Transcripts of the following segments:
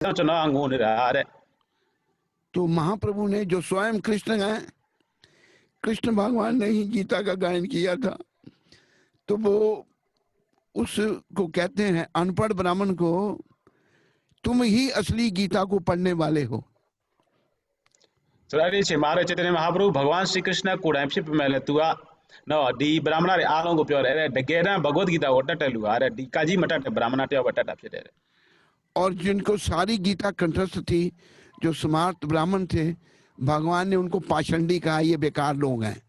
तो महाप्रभु ने, जो स्वयं कृष्ण हैं, कृष्ण भगवान ने ही गीता का गायन किया था, तो वो उसको कहते हैं अनपढ़ ब्राह्मण को, तुम ही असली गीता को पढ़ने वाले हो। Saudara Cemara Chaitanya Mahaprabhu Bhagawan Sri Krishna kudam ship mele tua no di brahmana re along go pure ere de gera Bhagavad Gita otta telu are di kaji mata brahmana te otta tap se ere और जिनको सारी गीता कंठस्थ थी, जो smart ब्राह्मण थे, भगवान ने उनको पाषंडी कहा, ये बेकार लोग हैं।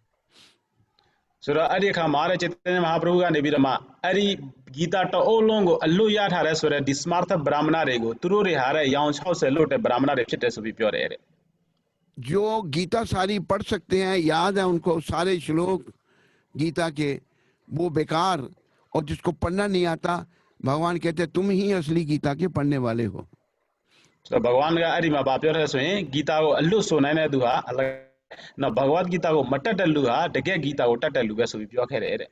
Sura ari kha Mara Chaitanya Mahaprabhu ga ne birama ari Gita to olongo allu ya thare sura di smartha brahmana re go turu re hare yaun chau se lote brahmana re chite so bi pure ere जो गीता सारी पढ़ सकते हैं, याद है उनको सारे श्लोक गीता के, वो बेकार, और जिसको पढ़ना नहीं आता, भगवान कहते तुम ही असली गीता के पढ़ने वाले हो। So Bhagawan ga ari ma ba pure so Gita go allu so na duha alag na Bhagavad Gita को मट्टा टल्लू हा डगे गीता को टल्लू का सुबह प्यो खेले रे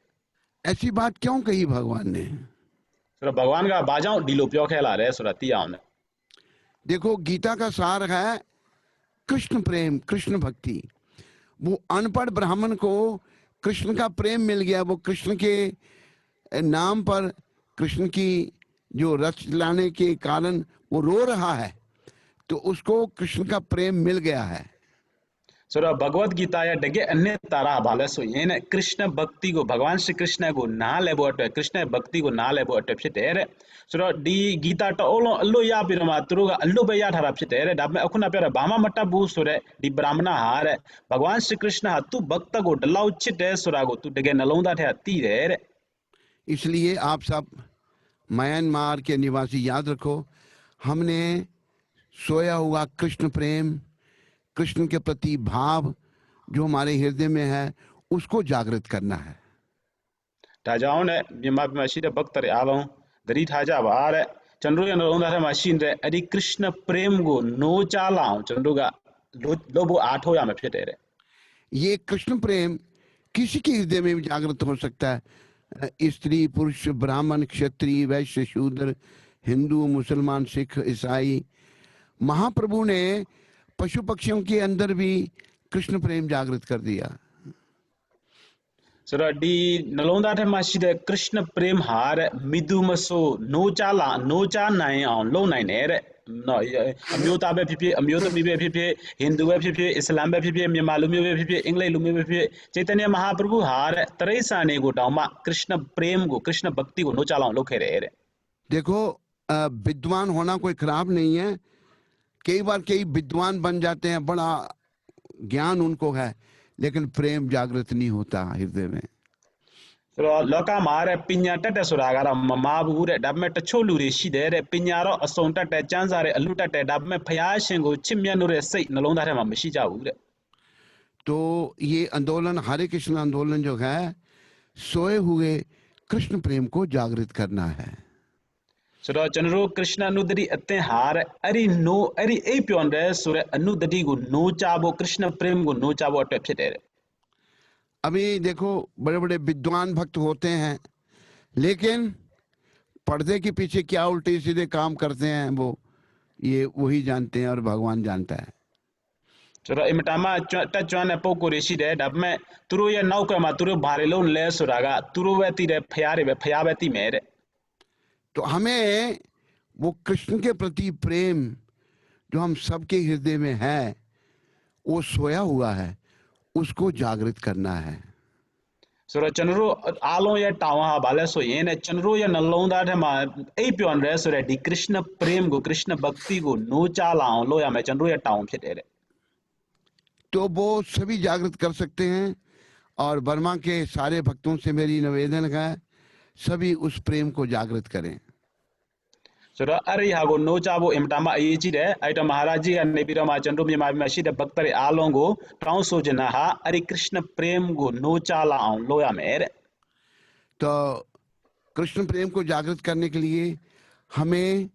ऐसी बात क्यों कही भगवान ने? सुरा भगवान का बाजाओ डीलो प्यो खेला रे सुरती आओ ने देखो, गीता का सार है कृष्ण प्रेम, कृष्ण भक्ति। वो अनपढ़ ब्राह्मण को कृष्ण का प्रेम मिल गया, वो कृष्ण के नाम पर, कृष्ण की जो रच लाने के कारण वो रो रहा है, तो उसको कृष्ण का प्रेम मिल गया है। सुरा भगवत गीता या डगे अन्य तारा भाले सो ये ने कृष्ण भक्ति को भगवान श्री कृष्ण को ना ले बोट कृष्ण भक्ति को ना ले बोट फिते रे सुरा डी गीता तो ओलो अल्लो या पिरमा तुरुगा अल्लो बे या थारा फिते रे दाब में अखुना पेरा बामा मट्टा बू सुरे डी ब्राह्मणा हार भगवान श्री कृष्ण तू भक्त को डलाउ चिटे सुरा को तू डगे नलौंदा थे ती रे इसलिए आप सब म्यांमार के निवासी याद रखो, हमने सोया हुआ कृष्ण प्रेम, कृष्ण के प्रति भाव जो हमारे हृदय में है, उसको जागृत करना है। ताजाओं ने बिमा बिमाशी रे भक्त रे आलों दरी थाजा बार चंद्रो या नरोंदा रे मशीन रे अरी कृष्ण प्रेम को नो चालाओ चंद्रुगा लोबो आठो या में फिटे रे ये कृष्ण प्रेम किसी के हृदय में भी जागृत हो सकता है, स्त्री पुरुष, ब्राह्मण, क्षत्रिय, वैश्य, शूद्र, हिंदू, मुसलमान, सिख, ईसाई। महाप्रभु ने पशु पक्षियों के अंदर भी कृष्ण प्रेम जागृत कर दिया। सुरा डी नलोंदा थे मशीन रे कृष्ण प्रेम हार मिदु मसो नो चाला नो चा नाय ऑन लो नाय ने रे no amyota be pipi amyota mi be pipi hindu be pipi islam be pipi mi malumi be pipi english lumi be pipi chaitanya mahaprabhu har tarai sane go tauma krishna prem go krishna bhakti को no चालाओ लो खेरे रे देखो, विद्वान होना कोई खराब नहीं है, कई बार कई विद्वान बन जाते हैं, बड़ा ज्ञान उनको है, लेकिन प्रेम जागृत नहीं होता हृदय में। so loka mare pinya tete suragara mabu re dab me tcholu re shi de re pinya ro ason tete chanza re alu tete dab me phaya shin go chimya nu re sai nalong da re ma mashi ja wu re तो ये आंदोलन, हरे कृष्ण आंदोलन जो है, सोए हुए कृष्ण प्रेम को जागृत करना है। so chanro krishna anudari atte har ari no ari ei pyon re sure anudari go no chabo krishna prem go no chabo atte phite re अभी देखो, बड़े बड़े विद्वान भक्त होते हैं, लेकिन पर्दे के पीछे क्या उल्टे सीधे काम करते हैं, वो ये वही जानते हैं और भगवान जानता है। sura imitama ta chwane poko re shi de dab me turu ye nau ka ma turu bhare lo le suraga turu weti re phaya re be phaya weti me re तो हमें वो कृष्ण के प्रति प्रेम जो हम सबके हृदय में है, वो सोया हुआ है, उसको जागृत करना है। sura chanro alo ye tawa bale so ye ne chanro ye nalonda the ma ei pyon re sura di krishna prem go krishna bhakti go no chala lo ya me chanro ye taw phite re तो वो सभी जागृत कर सकते हैं, और Burma के सारे भक्तों से मेरी निवेदन है, सभी उस प्रेम को जागृत करें। sura ari ha go no chabo imitama ai chi de ai ta maharaji ga ne pira ma chanro mi ma shi de bhakt re alon go taw so jana ha ari krishna prem go no chala lo ya me re तो कृष्ण प्रेम को जागृत करने के लिए हमें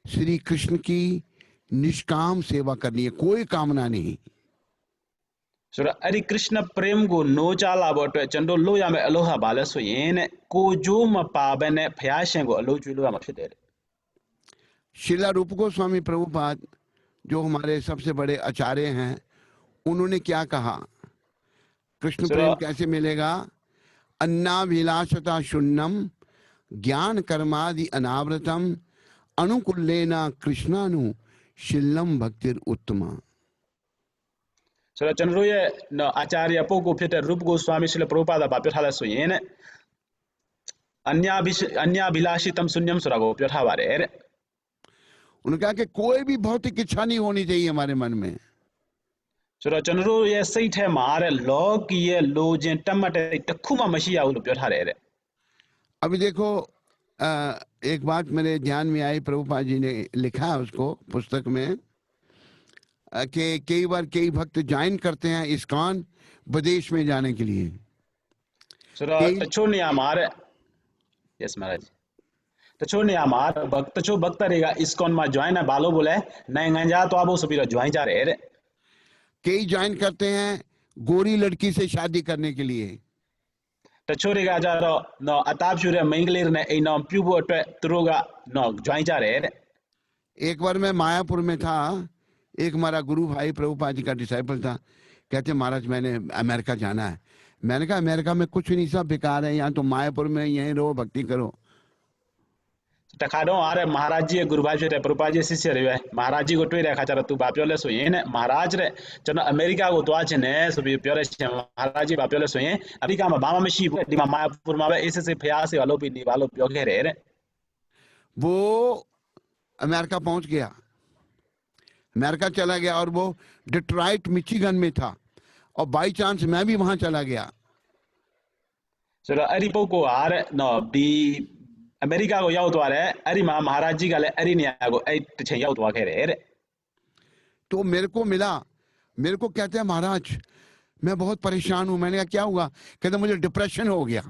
श्री कृष्ण की निष्काम सेवा करनी है, कोई कामना नहीं। sura ari krishna prem go no chala bo twa chanro lo ya me aloha bale so yin ne ko jo ma pa be ne phaya shin go alo chu lo ya ma phit de शिला रूप गोस्वामी प्रभुपाद जो हमारे सबसे बड़े आचार्य हैं, उन्होंने क्या कहा, कृष्ण प्रेम कैसे मिलेगा? अन्नाभिलाषता शून्यम ज्ञान कर्मादि अनावृतम अनुकूलेना कृष्णानु शिलम भक्तिर उत्तमा. So Chanruye no Acharya Poku Peter Rup Goswami Srila Prabhupada Bapyathala Suyene Anya Bilashitam Sunyam Surago Pyathavare. उन्होंने कहा कि कोई भी भौतिक इच्छा नहीं होनी चाहिए हमारे मन में. So Chanruye Saint Mare Log Ye Logen Tamate Takuma Mashia Pyathavare. अभी देखो एक बात मेरे ध्यान में आई, प्रभुपाद जी ने लिखा है उसको पुस्तक में कि कई बार कई भक्त ज्वाइन करते हैं इस्कॉन विदेश में जाने के लिए. Yes Maharaj. तछो ने हमार भक्त छो भक्त रहेगा इस्कॉन में ज्वाइन है बालो बोले नहीं गंजा तो आप वो सभी ज्वाइन जा रहे हैं. कई ज्वाइन करते हैं गोरी लड़की से शादी करने के लिए. तछो रहेगा जा रो नो अताप शुरे मंगलेर ने ए नो प्यूबो पे तुरोगा नो ज्वाइन जा रहे हैं. एक बार मैं मायापुर में था, एक हमारा गुरु भाई प्रभुपाद जी का डिसाइपल था, कहते महाराज मैंने अमेरिका जाना है. मैंने कहा अमेरिका में कुछ नहीं, सब बेकार है, यहाँ तो मायापुर में यहीं रहो भक्ति करो. टखाडो आरे महाराज जी गुरु भाई रे प्रभुपाद जी शिष्य रे महाराज जी को टोई रेखा चर तू बाप्योले सोये महाराज रे चन अमेरिका को तो आज ने सभी प्योरे महाराज जी बाप्योले सोये अमेरिका में बामा में शी दिमा मायापुर में ऐसे फयासे वालो भी नी वालो प्योगे रे. वो अमेरिका पहुंच गया, अमेरिका चला गया और वो डिट्रॉइट मिचिगन में था और बाई चांस मैं भी वहां चला गया. चलो अरिपो को आरे नो बी अमेरिका को याव तो आ रहे अरे महाराज जी का ले अरे नहीं आगो ऐ टिछे याव तो आ कह रहे. तो मेरे को मिला, मेरे को कहते हैं महाराज मैं बहुत परेशान हूं. मैंने कहा क्या हुआ? कहते मुझे डिप्रेशन हो गया.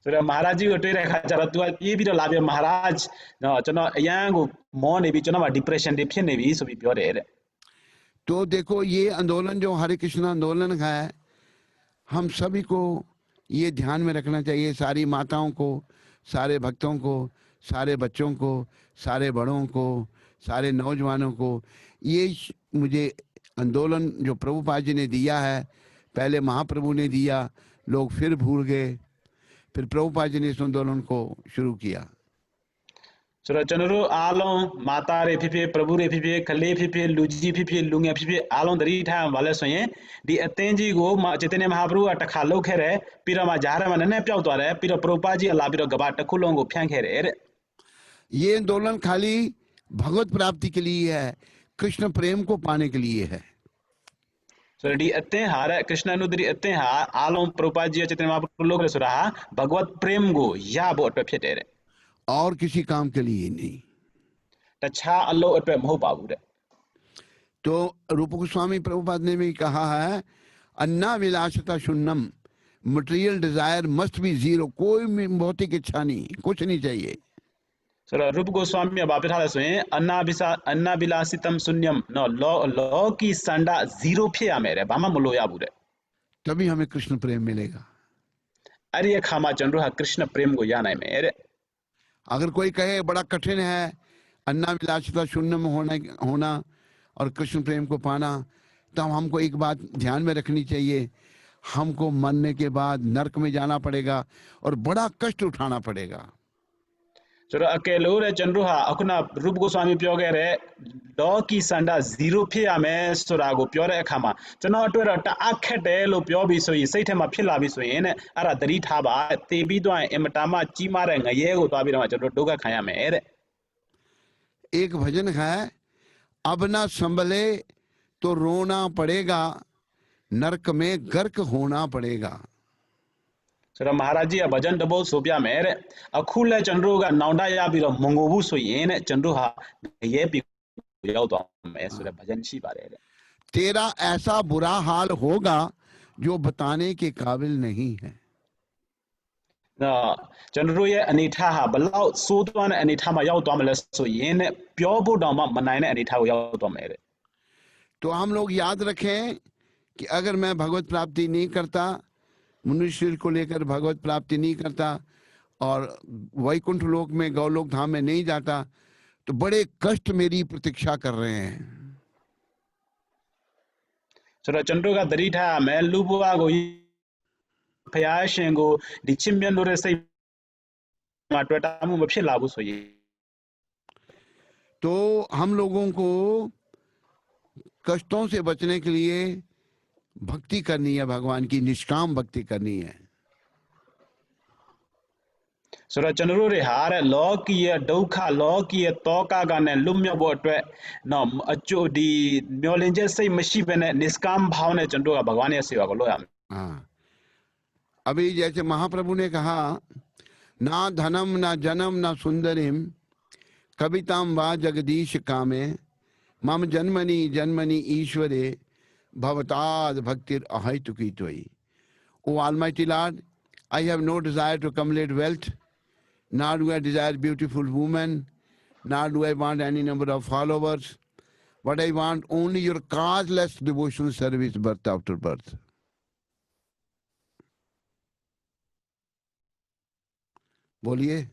तो महाराज जी को टोई रेखा चर तू ये भी तो लाभे महाराज न चनो यांग मो ने भी चनो डिप्रेशन दे फिर ने भी सभी प्योर है. तो देखो ये आंदोलन जो हरे कृष्ण आंदोलन है, हम सभी को ये ध्यान में रखना चाहिए, सारी माताओं को, सारे भक्तों को, सारे बच्चों को, सारे बड़ों को, सारे नौजवानों को. ये मुझे आंदोलन जो प्रभुपाद जी ने दिया है, पहले महाप्रभु ने दिया, लोग फिर भूल गए, फिर प्रभुपाद जी ने इस आंदोलन को शुरू किया. चलो चनरो आलो माता रे फिफे प्रभु रे फिफे खले फिफे लुजी फिफे लुंगे फिफे आलो दरी था वाले सोये दी अतेंजी गो चैतन्य महाप्रभु अटखालो खेरे पिरा मा जारे मन ने प्याउ तो रे पिरा प्रभुपाद जी अल्लाह पिरा गबा टखुलो गो फ्यां खेरे. ये आंदोलन खाली भगवत प्राप्ति के लिए है, कृष्ण प्रेम को पाने के लिए है. सो डी अते हारे कृष्ण अनुदरी अते हा आलो प्रभुपाद जी चैतन्य महाप्रभु लोग रे सुरा भगवत प्रेम गो या बो अट फेटे रे और किसी काम के लिए नहीं. तछा अल्लो अट मोह बाबू रे. तो रूप गोस्वामी प्रभुपाद ने भी कहा है अन्ना विलासता शून्यम, material desire must be zero. कोई भौतिक इच्छा नहीं, कुछ नहीं चाहिए. सर रूप गोस्वामी अब आप सोए अन्ना विलासितम शून्यम नो लो की संडा जीरो फिया मेरे बामा मुलो या बुरे, तभी हमें कृष्ण प्रेम मिलेगा. अरे खामा चंद्रो कृष्ण प्रेम को याना है मेरे. अगर कोई कहे बड़ा कठिन है अन्ना विलासिता शून्य में होना और कृष्ण प्रेम को पाना, तो हमको एक बात ध्यान में रखनी चाहिए, हमको मरने के बाद नरक में जाना पड़ेगा और बड़ा कष्ट उठाना पड़ेगा. चलो अकेलो रे चंद्रुहा अकुना रूप गोस्वामी प्योगे रे लो की संडा जीरो फिया में सुरागो प्योरे खामा चनो अटवेर टा आखेटे लो प्यो भी सोई सही थे मा फिला भी सोई ने अरा दरी थाबा ते भी तो एमटामा ची मारे ये गो तो अभी रमा चलो डोगा खाया में रे. एक भजन है, अब ना संभले तो रोना पड़ेगा, नरक में गर्क होना पड़ेगा. सर महाराज जी भजन डबो सोपिया मेरे अखुले चंद्रुगा नौडा या बिरो मंगोबू सोई ने चंद्रुहा ये भी याव तो मैं सुर भजन शी बारे रे. तेरा ऐसा बुरा हाल होगा जो बताने के काबिल नहीं है. चंद्रो ये अनीठा हा बल्लाओ सोतवान अनीठा मा याव तो मले सोई ने प्यो बो डामा मनाई ने अनीठा को याव तो मेरे. तो हम लोग याद रखें कि अगर मैं भगवत प्राप्ति नहीं करता, मनुष्य को लेकर भगवत प्राप्ति नहीं करता, और वैकुंठ लोक में गौलोक धाम में नहीं जाता तो बड़े कष्ट मेरी प्रतीक्षा कर रहे हैं। So chondro ga dari tha me lubwa go phaya shin go di chimyan lo re sai ma tweta mu ma phit la bu so yi. तो हम लोगों को कष्टों से बचने के लिए भक्ति करनी है, भगवान की निष्काम भक्ति करनी है। So chondro re har lo ki ye daukha lo ki ye toka ga ne lumya bo atwet no achu di myolin je sai mashi be ne niskam bhav ne chondro ga bhagwan ye sewa ko lo ya. हाँ, अभी जैसे महाप्रभु ने कहा, ना धनम ना जनम ना सुंदरिम कविताम वा जगदीश कामे मम जन्मनि जन्मनि ईश्वरे भवताद भक्तिर अहैतुकी त्वयि। O Almighty Lord, I have no desire to accumulate wealth, nor do I desire beautiful women, nor do I want any number of followers, but I want only your causeless devotional service birth after birth. बोलिए।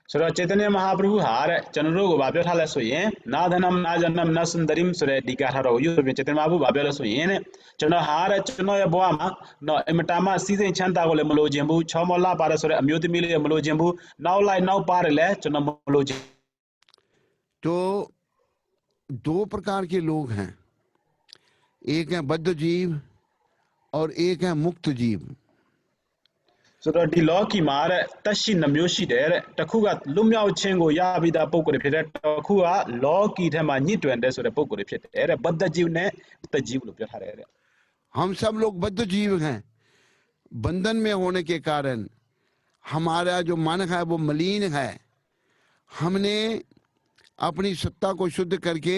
So Chaitanya Mahaprabhu har chondro go babyo tha la so yin na dhanam na janam na sundarim so re di ka tha ro yu so Chaitanya Mahaprabhu babyo la so yin ne chondro har chondro ye bwa ma no imata ma si sin chan ta ko le ma lo jin bu chaw mo la pa re so re amyo timi le ma lo jin bu naw lai naw pa re le chondro ma lo jin. तो दो प्रकार के लोग हैं, एक है बद्ध जीव और एक है मुक्त जीव। So di lo ki ma re tashi na myo shi de re takhu ga lumyaw chin ko ya bi da pokko de phit de takhu ga lo ki the ma nyit twan de so de pokko de phit de re baddha jeev ne tat jeev lo pya tha re. हम सब लोग बद्ध जीव हैं। बंधन में होने के कारण हमारा जो मन है वो मलिन है। हमने अपनी सत्ता को शुद्ध करके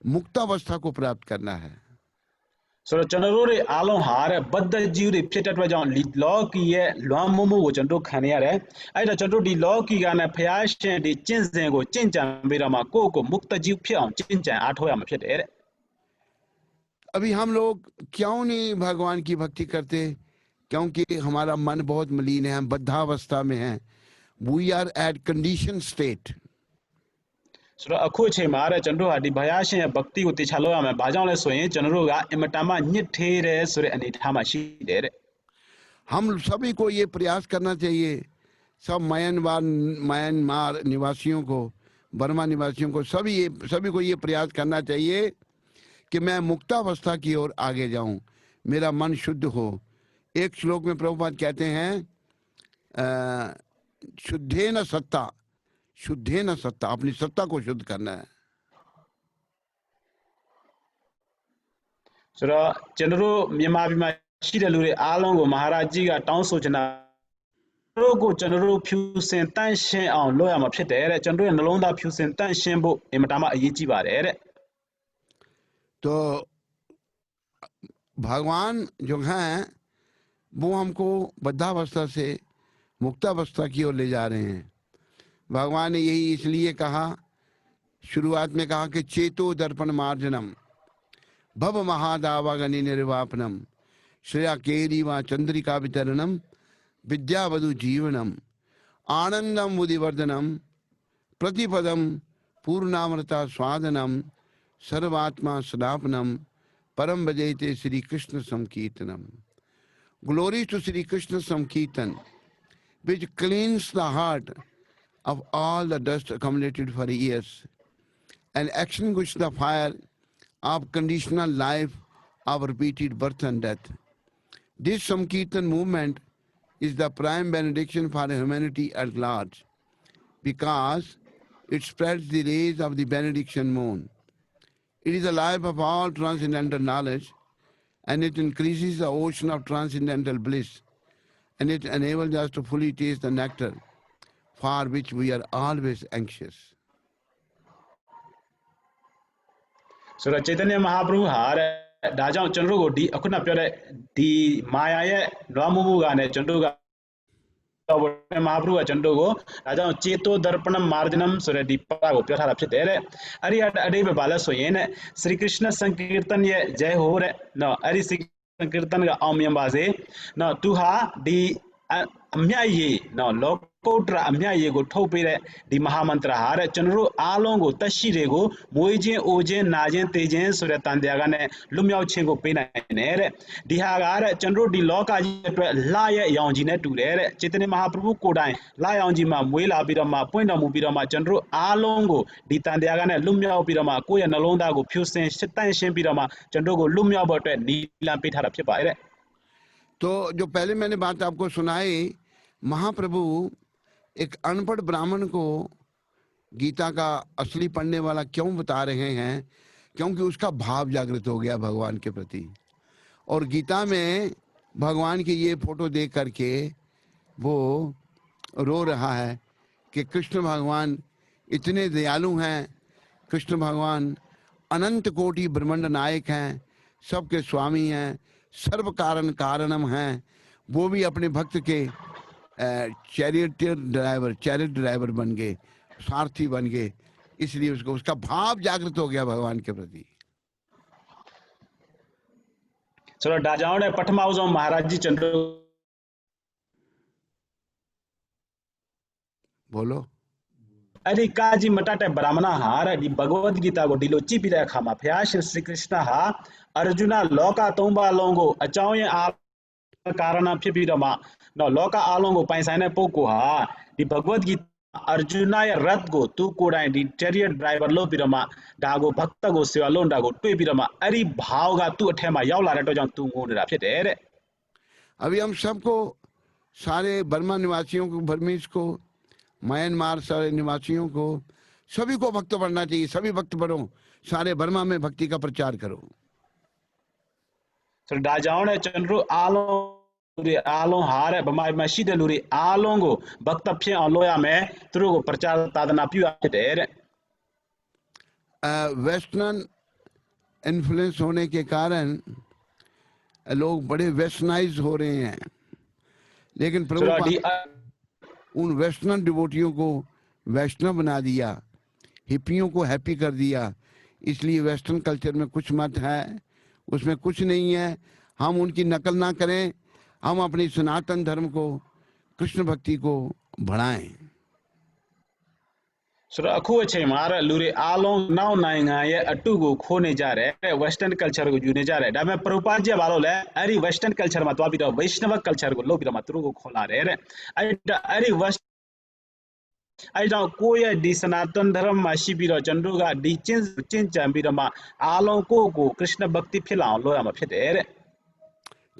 मुक्तावस्था को प्राप्त करना है। So chondro re along har baddha jeev re phit de jaung lo ki ye lwam momo ko chondro khan ya re ai da chondro di lo ki ga na phaya shin di chin sin ko chin chan pi da ma ko ko mukta jeev phit aung chin chan a thaw ya ma phit de re. अभी हम लोग क्यों नहीं भगवान की भक्ति करते? क्योंकि हमारा मन बहुत मलिन है, हम बद्धावस्था में हैं। We are at condition state. So akho che ma re chondro ha di bhaya shin ye bhakti ko ticha lo ya ma ba jaung le so yin chondro ga imata ma nyit the re so re ani tha ma shi de re. हम सभी को ये प्रयास करना चाहिए, सब Myanmar निवासियों को, बर्मा निवासियों को, सभी को ये प्रयास करना चाहिए कि मैं मुक्तावस्था की ओर आगे जाऊं, मेरा मन शुद्ध हो। एक श्लोक में प्रभुपाद कहते हैं शुद्धेन सत्ता, शुद्धेन सत्ता, अपनी सत्ता को शुद्ध करना है। So chondro myama bi ma shi de lu re along ko maharaj ji ga taung so chana ko chondro phyu sin tan shin aung lo ya ma phit de re chondro ye nalong da phyu sin tan shin bo imata ma ayi ji ba de re. तो भगवान जो हैं वो हमको बद्धावस्था से मुक्तावस्था की ओर ले जा रहे हैं। भगवान ने यही इसलिए कहा, शुरुआत में कहा कि चेतो दर्पण मार्जनम भव महादावागनि निर्वापनम श्रेया केरी व चंद्रिका वितरणम विद्यावधु जीवनम आनंदम बुद्धिवर्धनम प्रतिपदम पूर्णामृता स्वादनम सर्वात्मा सदापनम परम भजते Shri Krishna संकीर्तनम। Glory to Sri Krishna Sankirtan, which cleans the heart of all the dust accumulated for years and extinguish the fire of conditional life of repeated birth and death. This Sankirtan movement is the prime benediction for humanity at large because it spreads the rays of the benediction moon. It is the life of all transcendental knowledge, and it increases the ocean of transcendental bliss, and it enables us to fully taste the nectar for which we are always anxious. So Chaitanya Mahaprabhu har da jaung chondro ko di akhuna pyo de di maya ye lwam momo ga ne chondro ga Mahaprabhu ga chondro ko da jaung cheto darpanam marjanam so re di pa ko pyo tha la phit de re ari adai be ba la so yin ne Sri Krishna Sankirtan ye jai ho re no ari संकीर्तन का आम्यम बाजे ना तुहा दी अम्या ये ना लोकोट्रा अम्या ये गो ठोपे दी महामंत्र हार चंद्रो आलोंगो तशीरेगो मोइजे ओजे नाजे तेजे सुरतांद्यागा ने लुम्याओ छेगो पेना ने दिहागार चंद्रो दी लोका जी लाय याओजी ने टूरे चैतन्य महाप्रभु कोडाय लायाओजी मा मोइला बिरमा पोइना मु बिरमा चंद्रो आलोंगो दी तांद्यागा ने लुम्याओ बिरमा कोय नलोंदा गो फ्यूसें शिताय शे बिरमा चंद्रो गो लुम्याओ बटे नीला पिठारा फिपाए। तो जो पहले मैंने बात आपको सुनाई, महाप्रभु एक अनपढ़ ब्राह्मण को गीता का असली पढ़ने वाला क्यों बता रहे हैं? क्योंकि उसका भाव जागृत हो गया भगवान के प्रति, और गीता में भगवान की ये फोटो देख करके वो रो रहा है कि कृष्ण भगवान इतने दयालु हैं, कृष्ण भगवान अनंत कोटि ब्रह्मांड नायक हैं, सबके स्वामी हैं, सर्व कारण कारणम हैं, वो भी अपने भक्त के चैरिट ड्राइवर बन गए, सारथी बन गए, इसलिए उसको उसका भाव जागृत हो गया भगवान के प्रति। चलो डाजाओ ने पठमाउजो महाराज जी चंद्र बोलो। अरे काजी मटाटे ब्राह्मणा हार दी भगवद गीता को डिलो चिपिरा खामा फ्याश श्री कृष्ण हा अर्जुना लोका तोंबा लोंगो अचाओ ये आ कारण फिबिरमा न लोका आलोंगो पैसाने पोको हा दी भगवद गीता अर्जुना या रथ गो तू कोडाय दी चैरियट ड्राइवर लो बिरमा डागो भक्त गो सेवा लोंडा गो टुई बिरमा अरे भाव गा तू अठेमा यावला रेटो जाऊं तू गोन रा फिटे रे। अभी हम सबको, सारे बर्मा निवासियों को, बर्मीज को, म्यांमार सारे निवासियों को, सभी को भक्त बनना चाहिए, सभी भक्त बनो, सारे बर्मा में भक्ति का प्रचार करो। So dajaone चंद्रो आलो लुरी आलो हारे बमाई मशीदे लुरी आलोंगो भक्त फे आलोया में तुरुगो प्रचार तादना पियो आते वेस्टर्न इन्फ्लुएंस होने के कारण लोग बड़े वेस्टर्नाइज हो रहे हैं, लेकिन प्रभुपाद उन वेस्टर्न डिवोटियों को वैष्णव बना दिया, हिप्पियों को हैप्पी कर दिया, इसलिए वेस्टर्न कल्चर में कुछ मत है, उसमें कुछ नहीं है। हम उनकी नकल ना करें, हम अपनी सनातन धर्म को, कृष्ण भक्ति को बढ़ाएं। अखु छे मार लुरे आलो नाव नाइंगा ये अट्टू को खोने जा रहे वेस्टर्न कल्चर को जूने जा रहे मैं प्रभुपाद जी बालो ले अरे वेस्टर्न कल्चर में तो अभी तो वैष्णव कल्चर को लो भी मतरू को खोला रहे अरे वेस्ट आइजा कोई दी सनातन धर्म में शिबिर चंद्रुगा दी चिंच बिरमा आलो को कृष्ण भक्ति फिलाओ लोया में फिटे रे।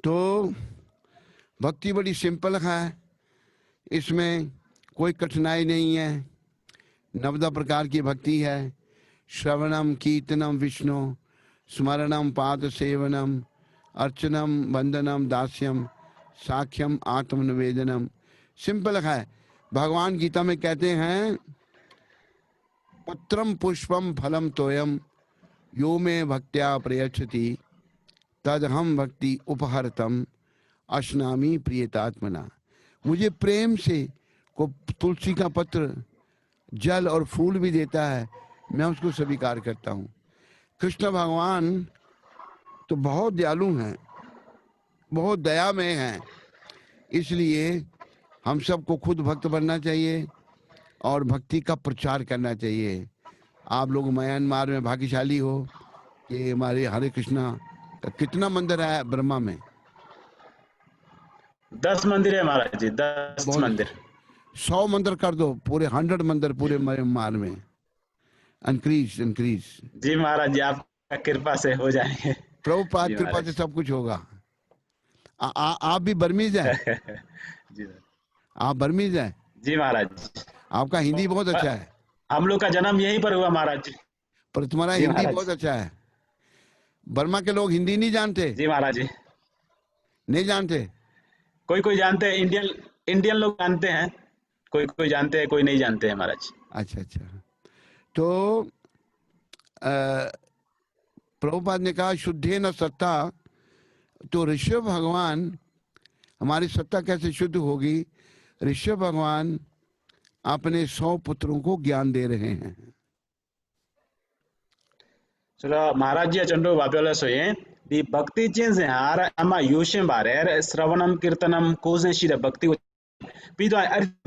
तो भक्ति बड़ी सिंपल है, इसमें कोई कठिनाई नहीं है। 90 प्रकार की भक्ति है। श्रवणम कीर्तनम विष्णु स्मरणम पाद सेवनम अर्चनम वंदनम दास्यम साख्यम आत्मनिवेदनम। सिंपल है। भगवान गीता में कहते हैं पत्रम पुष्पम फलम तोयम यो में भक्त्या प्रयच्छति तद हम भक्ति उपहरतम अश्नामी प्रियतात्मना। मुझे प्रेम से को तुलसी का पत्र, जल और फूल भी देता है, मैं उसको स्वीकार करता हूँ। कृष्ण भगवान तो बहुत दयालु हैं, बहुत दयामय हैं, इसलिए हम सबको खुद भक्त बनना चाहिए और भक्ति का प्रचार करना चाहिए। आप लोग म्यांमार में भाग्यशाली हो कि हमारे हरे कृष्णा का कितना मंदिर है ब्रह्मा में? 10 मंदिर है महाराज जी, 10 मंदिर। 100 मंदिर कर दो, पूरे 100 मंदिर पूरे म्यांमार में। इंक्रीज जी महाराज जी, आपका कृपा से हो जाएंगे। प्रभुपाद कृपा से सब कुछ होगा। आप भी बर्मीज हैं? जी आप बर्मीज हैं? जी महाराज। आपका हिंदी बहुत अच्छा है। हम लोग का जन्म यहीं पर हुआ महाराज जी। पर तुम्हारा हिंदी बहुत अच्छा है। बर्मा के लोग हिंदी नहीं जानते? जी महाराज जी। नहीं जानते? कोई जानते हैं, इंडियन लोग जानते हैं, कोई जानते हैं, कोई नहीं जानते हैं महाराज। अच्छा। तो प्रभुपाद ने कहा शुद्धे न सत्ता, तो ऋषभ भगवान, हमारी सत्ता कैसे शुद्ध होगी? ऋषभ भगवान अपने 100 पुत्रों को ज्ञान दे रहे हैं। चलो महाराज जी चंडो वाप्योला सोये 이 박티 찐세 하라 아마 요신 바레 श्रवणम कीर्तनम कोसे शिर भक्ति को पिदो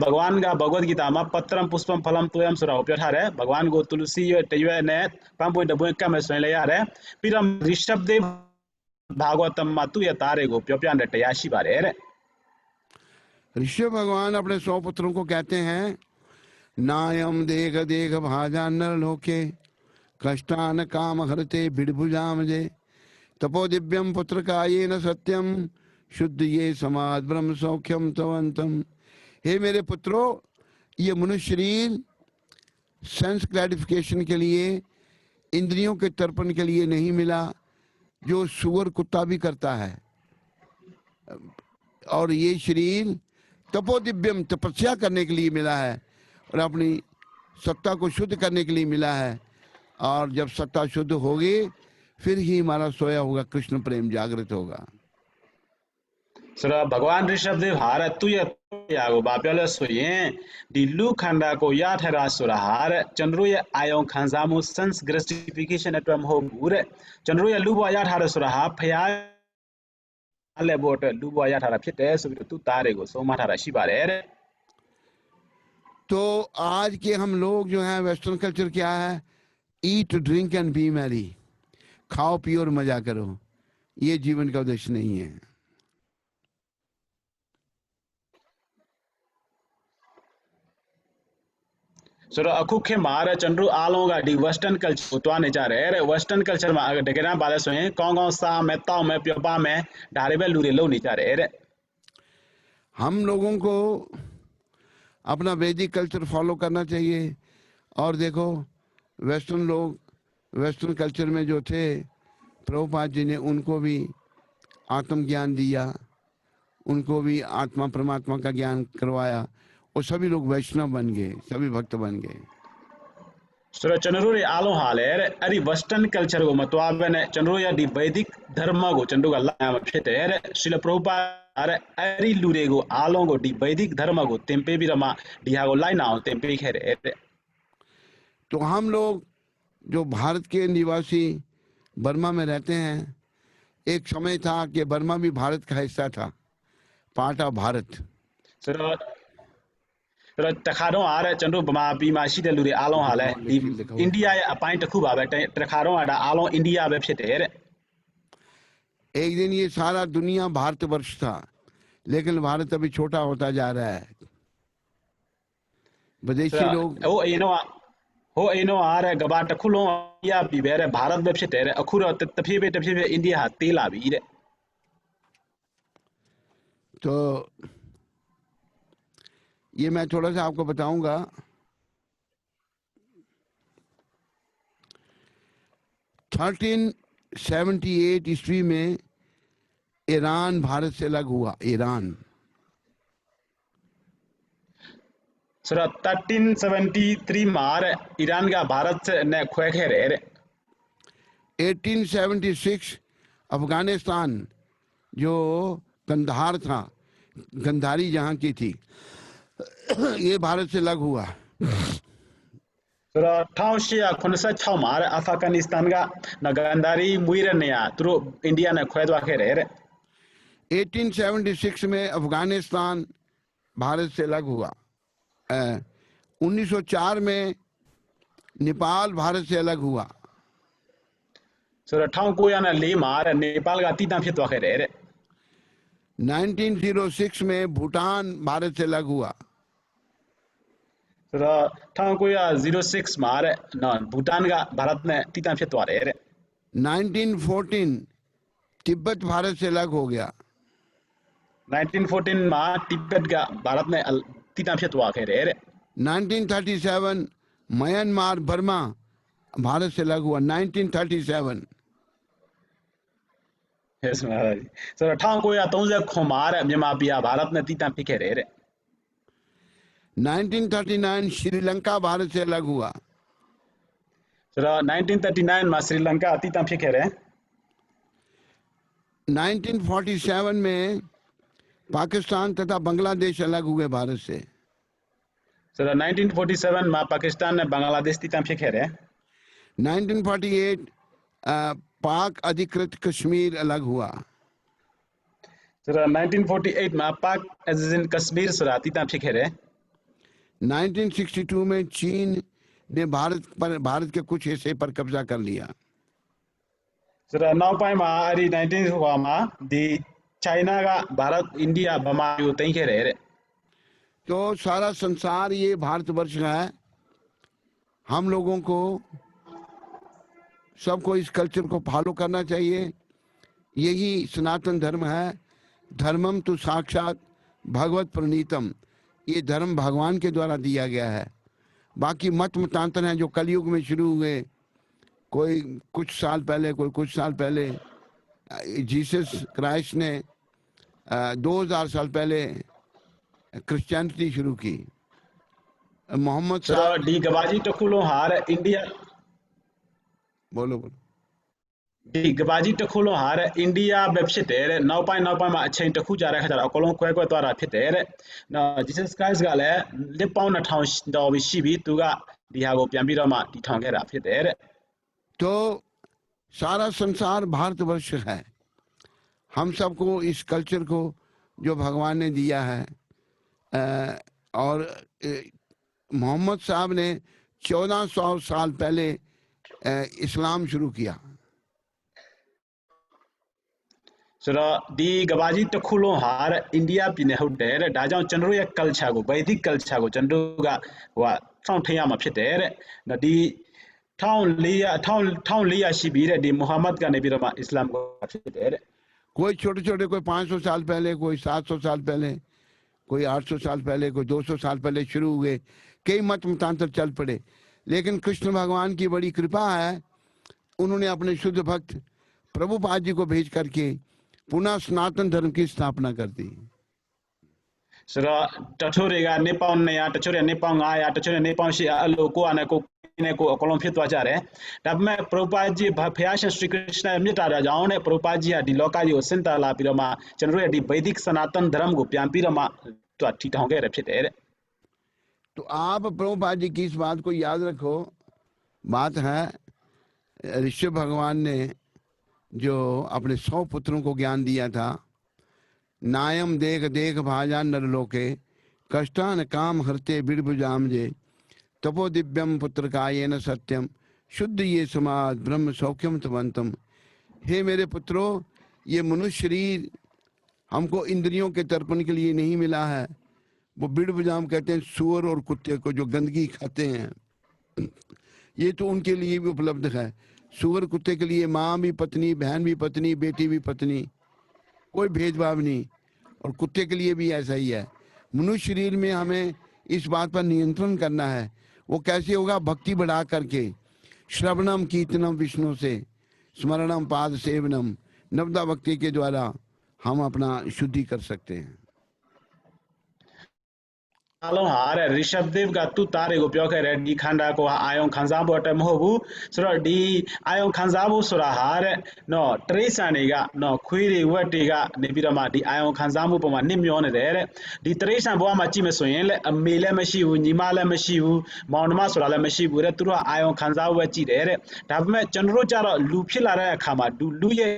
भगवान का भगवद गीता मा पत्रम पुष्पम फलम तोयम सुरा उपयो थारे भगवान को तुलसी यो तयवे ने पांपो डबो कम सोले यारे पिरम ऋषभ देव भागवतम मा तु या तारे को प्यो प्यान टयाशी बारे रे ऋषभ भगवान अपने 100 पुत्रों को कहते हैं, नायम देख देख भाजा नर लोके कष्टान काम हरते बिड़भुजामजे तपो दिव्यम पुत्र का ये न सत्यम शुद्ध ये समाज ब्रह्म सौख्यम तवंतम। हे मेरे पुत्रों, ये मनुष्य शरीर सेंस ग्रेटिफिकेशन के लिए, इंद्रियों के तर्पण के लिए नहीं मिला, जो सुअर कुत्ता भी करता है। और ये शरीर तपोदिव्यम तपस्या करने के लिए मिला है और अपनी सत्ता को शुद्ध करने के लिए मिला है। और जब सत्ता शुद्ध होगी फिर ही हमारा सोया होगा कृष्ण प्रेम जागृत होगा। सुरा भगवान ऋषभ देव हार तु या गो बाप्याले सोये दिल्लू खंडा को या ठहरा सुरा हार चंद्रो या आयो खांजामो सेंस ग्रेटिफिकेशन एटम हो बुरे चंद्रो या लुबो या ठहरा सुरा हा फया ले बोट लुबो या ठहरा फिटे सुबि तु तारे गो सोमा ठहरा शिबारे रे। तो आज के हम लोग जो हैं, वेस्टर्न कल्चर क्या है, eat drink and B Mary, खाओ पियो और मजा करो। ये जीवन का उद्देश्य नहीं है। सर अखुखे मार चंद्रू आलोगा डी वेस्टर्न कल्चर उतवाने जा रहे रे वेस्टर्न कल्चर में अगर डगरा बाले सोए कौन सा में ताओ में प्योपा में ढारे बे लूरे लो नहीं जा रहे रे। हम लोगों को अपना वैदिक कल्चर फॉलो करना चाहिए। और देखो, वेस्टर्न लोग वेस्टर्न कल्चर में जो थे, प्रभुपाद जी ने उनको भी आत्मज्ञान दिया, उनको भी आत्मा परमात्मा का ज्ञान करवाया और सभी लोग वैष्णव बन गए, सभी भक्त बन गए। सर चंद्रू रे आलो हाल है रे अरे वेस्टर्न कल्चर को मतवाबे ने चंद्रू या दी वैदिक धर्म को चंद्रू का अल्लाह में फिटे रे श्रील प्रभुपाद अरे अरे लूरे को आलो को दी वैदिक धर्म को टेम्पे भी रमा दिया को लाइन आओ टेम्पे खेरे रे। तो हम लोग जो भारत के निवासी बर्मा में रहते हैं, एक समय था कि बर्मा भी भारत का हिस्सा था, पार्ट ऑफ भारत। सर तखारो आ रहे चंद्रू बमा बीमा सी लूरे आलो हाल है इंडिया या अपॉइंट खूब आवे तखारो आडा आलो इंडिया वे फिटे रे। एक दिन ये सारा दुनिया भारतवर्ष था, लेकिन भारत अभी छोटा होता जा रहा है। विदेशी लोग हो इनो आ रहे गबाट खुलो या बिबेरे भारत वे फिटे रे अखुरो तफीबे इंडिया तेला भी रे। तो ये मैं थोड़ा सा आपको बताऊंगा। 1378 ईस्वी में ईरान भारत से अलग हुआ। ईरान सर 1373 मार ईरान का भारत से ने खोए रे। 1876 अफगानिस्तान जो कंधार था, गंधारी जहां की थी, ये भारत से अलग हुआ। सर 1856 मार अफगानिस्तान का नगंदारी मुइर नया तुरो इंडिया ने खोए दवा रे। 1876 में अफगानिस्तान भारत से अलग हुआ। 1904 में नेपाल भारत से अलग हुआ। सर ठाव को या ले मार नेपाल का तीता फितवा रे। 1906 में भूटान भारत से अलग हुआ। सर ठाव को या 06 मार न भूटान का भारत ने तीता फितवा रे। 1914 तिब्बत भारत से अलग हो गया। 1914 में तिब्बत का भारत ने तीता फितवा रे। 1937 म्यांमार बर्मा भारत से अलग हुआ। 1937 यस महाराज। सर ठाव को या तौजे खोमार जमा पिया भारत ने तीता फिके रे। 1939 श्रीलंका भारत से अलग हुआ। सर 1939 में श्रीलंका तीता फिके रे। 1947 में पाकिस्तान तथा बांग्लादेश अलग हुए भारत से। सर 1947 में पाकिस्तान ने बांग्लादेश तीता फिके रे। 1948 पाक अधिकृत कश्मीर अलग हुआ? Sura 1948 ma Pak as in Kashmir sura titam fikhere. 1962 में चीन ने भारत के कुछ हिस्से पर कब्जा कर लिया। Sura now pai ma ari 19 huwa ma di China ga Bharat India Bama yu tai khere. तो सारा संसार ये भारतवर्ष है। हम लोगों को सबको इस कल्चर को फॉलो करना चाहिए। यही सनातन धर्म है। धर्मम तो साक्षात भगवत प्रणीतम। ये धर्म भगवान के द्वारा दिया गया है। बाकी मत मतांतर हैं जो कलयुग में शुरू हुए, कोई कुछ साल पहले, कोई कुछ साल पहले। जीसस क्राइस्ट ने 2000 साल पहले क्रिश्चियनिटी शुरू की। Mohammad Sura di gabaji takulo har India बोलो। di gabaji takulo har India website now pai ma chain taku jara khara kolon kwe twara phite na Jesus Christ ga le le paun na thong do bi shi bi tu ga di ha ko pyan pi do ma ti thong khe ra phite तो सारा संसार भारतवर्ष है। हम सबको इस culture को जो भगवान ने दिया है, और मोहम्मद साहब ने 1400 साल पहले इस्लाम शुरू किया। Sura di gabaji takulo har India pine hote da jaw chandru ya culture ko Vedic culture ko chandru ga wa thong thaya ma phite na di thong liya shi bi de di Muhammad ka ne bi ma Islam ko phite कोई छोटे छोटे, कोई 500 साल पहले, कोई 700 साल पहले, कोई 800 साल पहले, कोई 200 साल पहले शुरू हुए। कई मत मतांतर चल पड़े, लेकिन कृष्ण भगवान की बड़ी कृपा है। उन्होंने अपने शुद्ध भक्त प्रभुपाद जी को भेज करके पुनः सनातन धर्म की स्थापना कर दी। Sura tachore ga Nepal ne ya tachore Nepal nga ya tachore Nepal shi alo ko ana ko ne ko kolon phit twa ja re da me Prabhupada ji Bhayashan Sri Krishna mita da jaw ne Prabhupada ji di loka ji ko sinta la pi ro ma chanro ya di Vedic Sanatan Dharam ko pyan pi ro ma twa thi thong ke re phit de तो आप प्रभुपाद जी की इस बात को याद रखो। बात है ऋषभ भगवान ने जो अपने 100 पुत्रों को ज्ञान दिया था, नायम देख देख भाजा नरलोके कष्टान काम हरते बिड़बुजाम जे तपो दिव्यम पुत्र कायेन सत्यम शुद्ध ये समाज ब्रह्म सौख्यम तवंतम। हे मेरे पुत्रों, ये मनुष्य शरीर हमको इंद्रियों के तर्पण के लिए नहीं मिला है। वो बिड़बुजाम कहते हैं सुअर और कुत्ते को जो गंदगी खाते हैं, ये तो उनके लिए भी उपलब्ध है। सुअर कुत्ते के लिए माँ भी पत्नी, बहन भी पत्नी, बेटी भी पत्नी, कोई भेदभाव नहीं। और कुत्ते के लिए भी ऐसा ही है। मनुष्य शरीर में हमें इस बात पर नियंत्रण करना है। वो कैसे होगा? भक्ति बढ़ा करके, श्रवणम कीर्तनम विष्णु से, स्मरणम पाद सेवनम, नवदा भक्ति के द्वारा हम अपना शुद्धि कर सकते हैं। Along har Rishabdev ga tu tare go pyo khere di khanda ko ayong khansa bo ta mo bu sura di ayong khansa bo sura har no traisa ne ga no khwi ri wat ti ga ne pi da ma di ayong khansa mo pa ma nit myo ne de di traisa bo ma chi me so yin le ame le ma shi bu ni ma le ma shi bu maung ma sura le ma shi bu de tu ro ayong khansa bo chi de da pa me chandro cha ro lu phit la de akha ma lu ye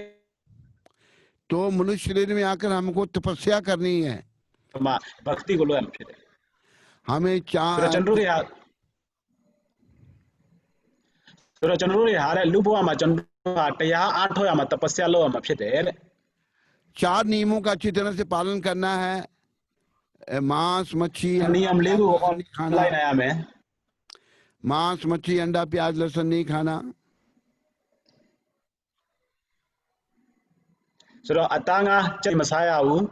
तो मनुष्य शरीर में आकर हमको तपस्या करनी है। ma bhakti ko lo am phit हमें Sura chandru ya Sura chandru ya har lu bo ma chandru ta ya 8 ho ya ma tapasya lo ma phit de 4 नियमों का अच्छी तरह से पालन करना है। मांस मच्छी नियम ले go नहीं खाना, online आया मैं मांस मच्छी अंडा प्याज लहसुन नहीं खाना। Sura atanga chai masaya u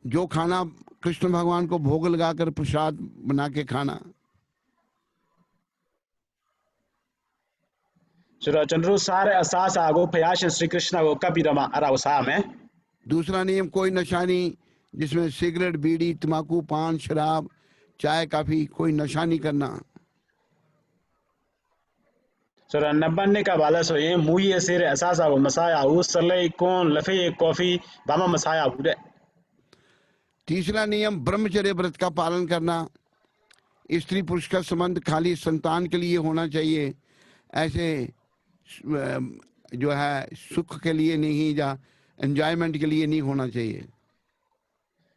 जो खाना कृष्ण भगवान को भोग लगाकर प्रसाद बना के खाना। Sura chandru sare asas ago Bhayashan Sri Krishna ko kapi rama ara usa में दूसरा नियम कोई नशा नहीं, जिसमें सिगरेट बीड़ी तंबाकू पान शराब चाय काफी कोई नशा नहीं करना। Sura nabanne ka bala so ye muye sere asas ago masaya u salai kon lafe coffee bama masaya u de तीसरा नियम ब्रह्मचर्य व्रत का पालन करना। स्त्री पुरुष का संबंध खाली संतान के लिए होना चाहिए, ऐसे जो है सुख के लिए नहीं या एंजॉयमेंट के लिए नहीं होना चाहिए.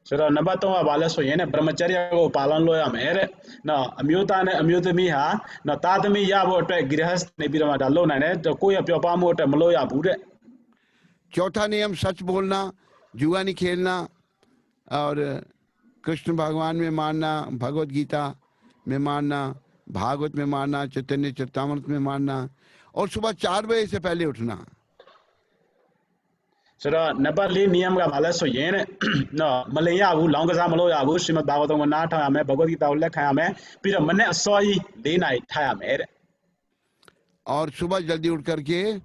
Sura namba tonga bala so yene brahmacharya ko palan lo ya mere na amyuta ne amyut mi ha na tatami ya bo atwe grihast ne birama da lo nai ne to ko ya pyo pa mo atwe malo ya bu de. चौथा नियम सच बोलना, जुआ नहीं खेलना और कृष्ण भगवान में मानना, भगवत गीता में मानना, भागवत में मानना, चैतन्य चरितामृत में मानना और सुबह 4 बजे से पहले उठना. Sura namba li niyam ga bala so yene na malay ya bu long ka sa malo ya bu Srimad Bhagavatam ko na tha ya me Bhagavad Gita ko lek kha ya me pi ro mane asoi 4 nai tha ya me de. और सुबह जल्दी उठ करके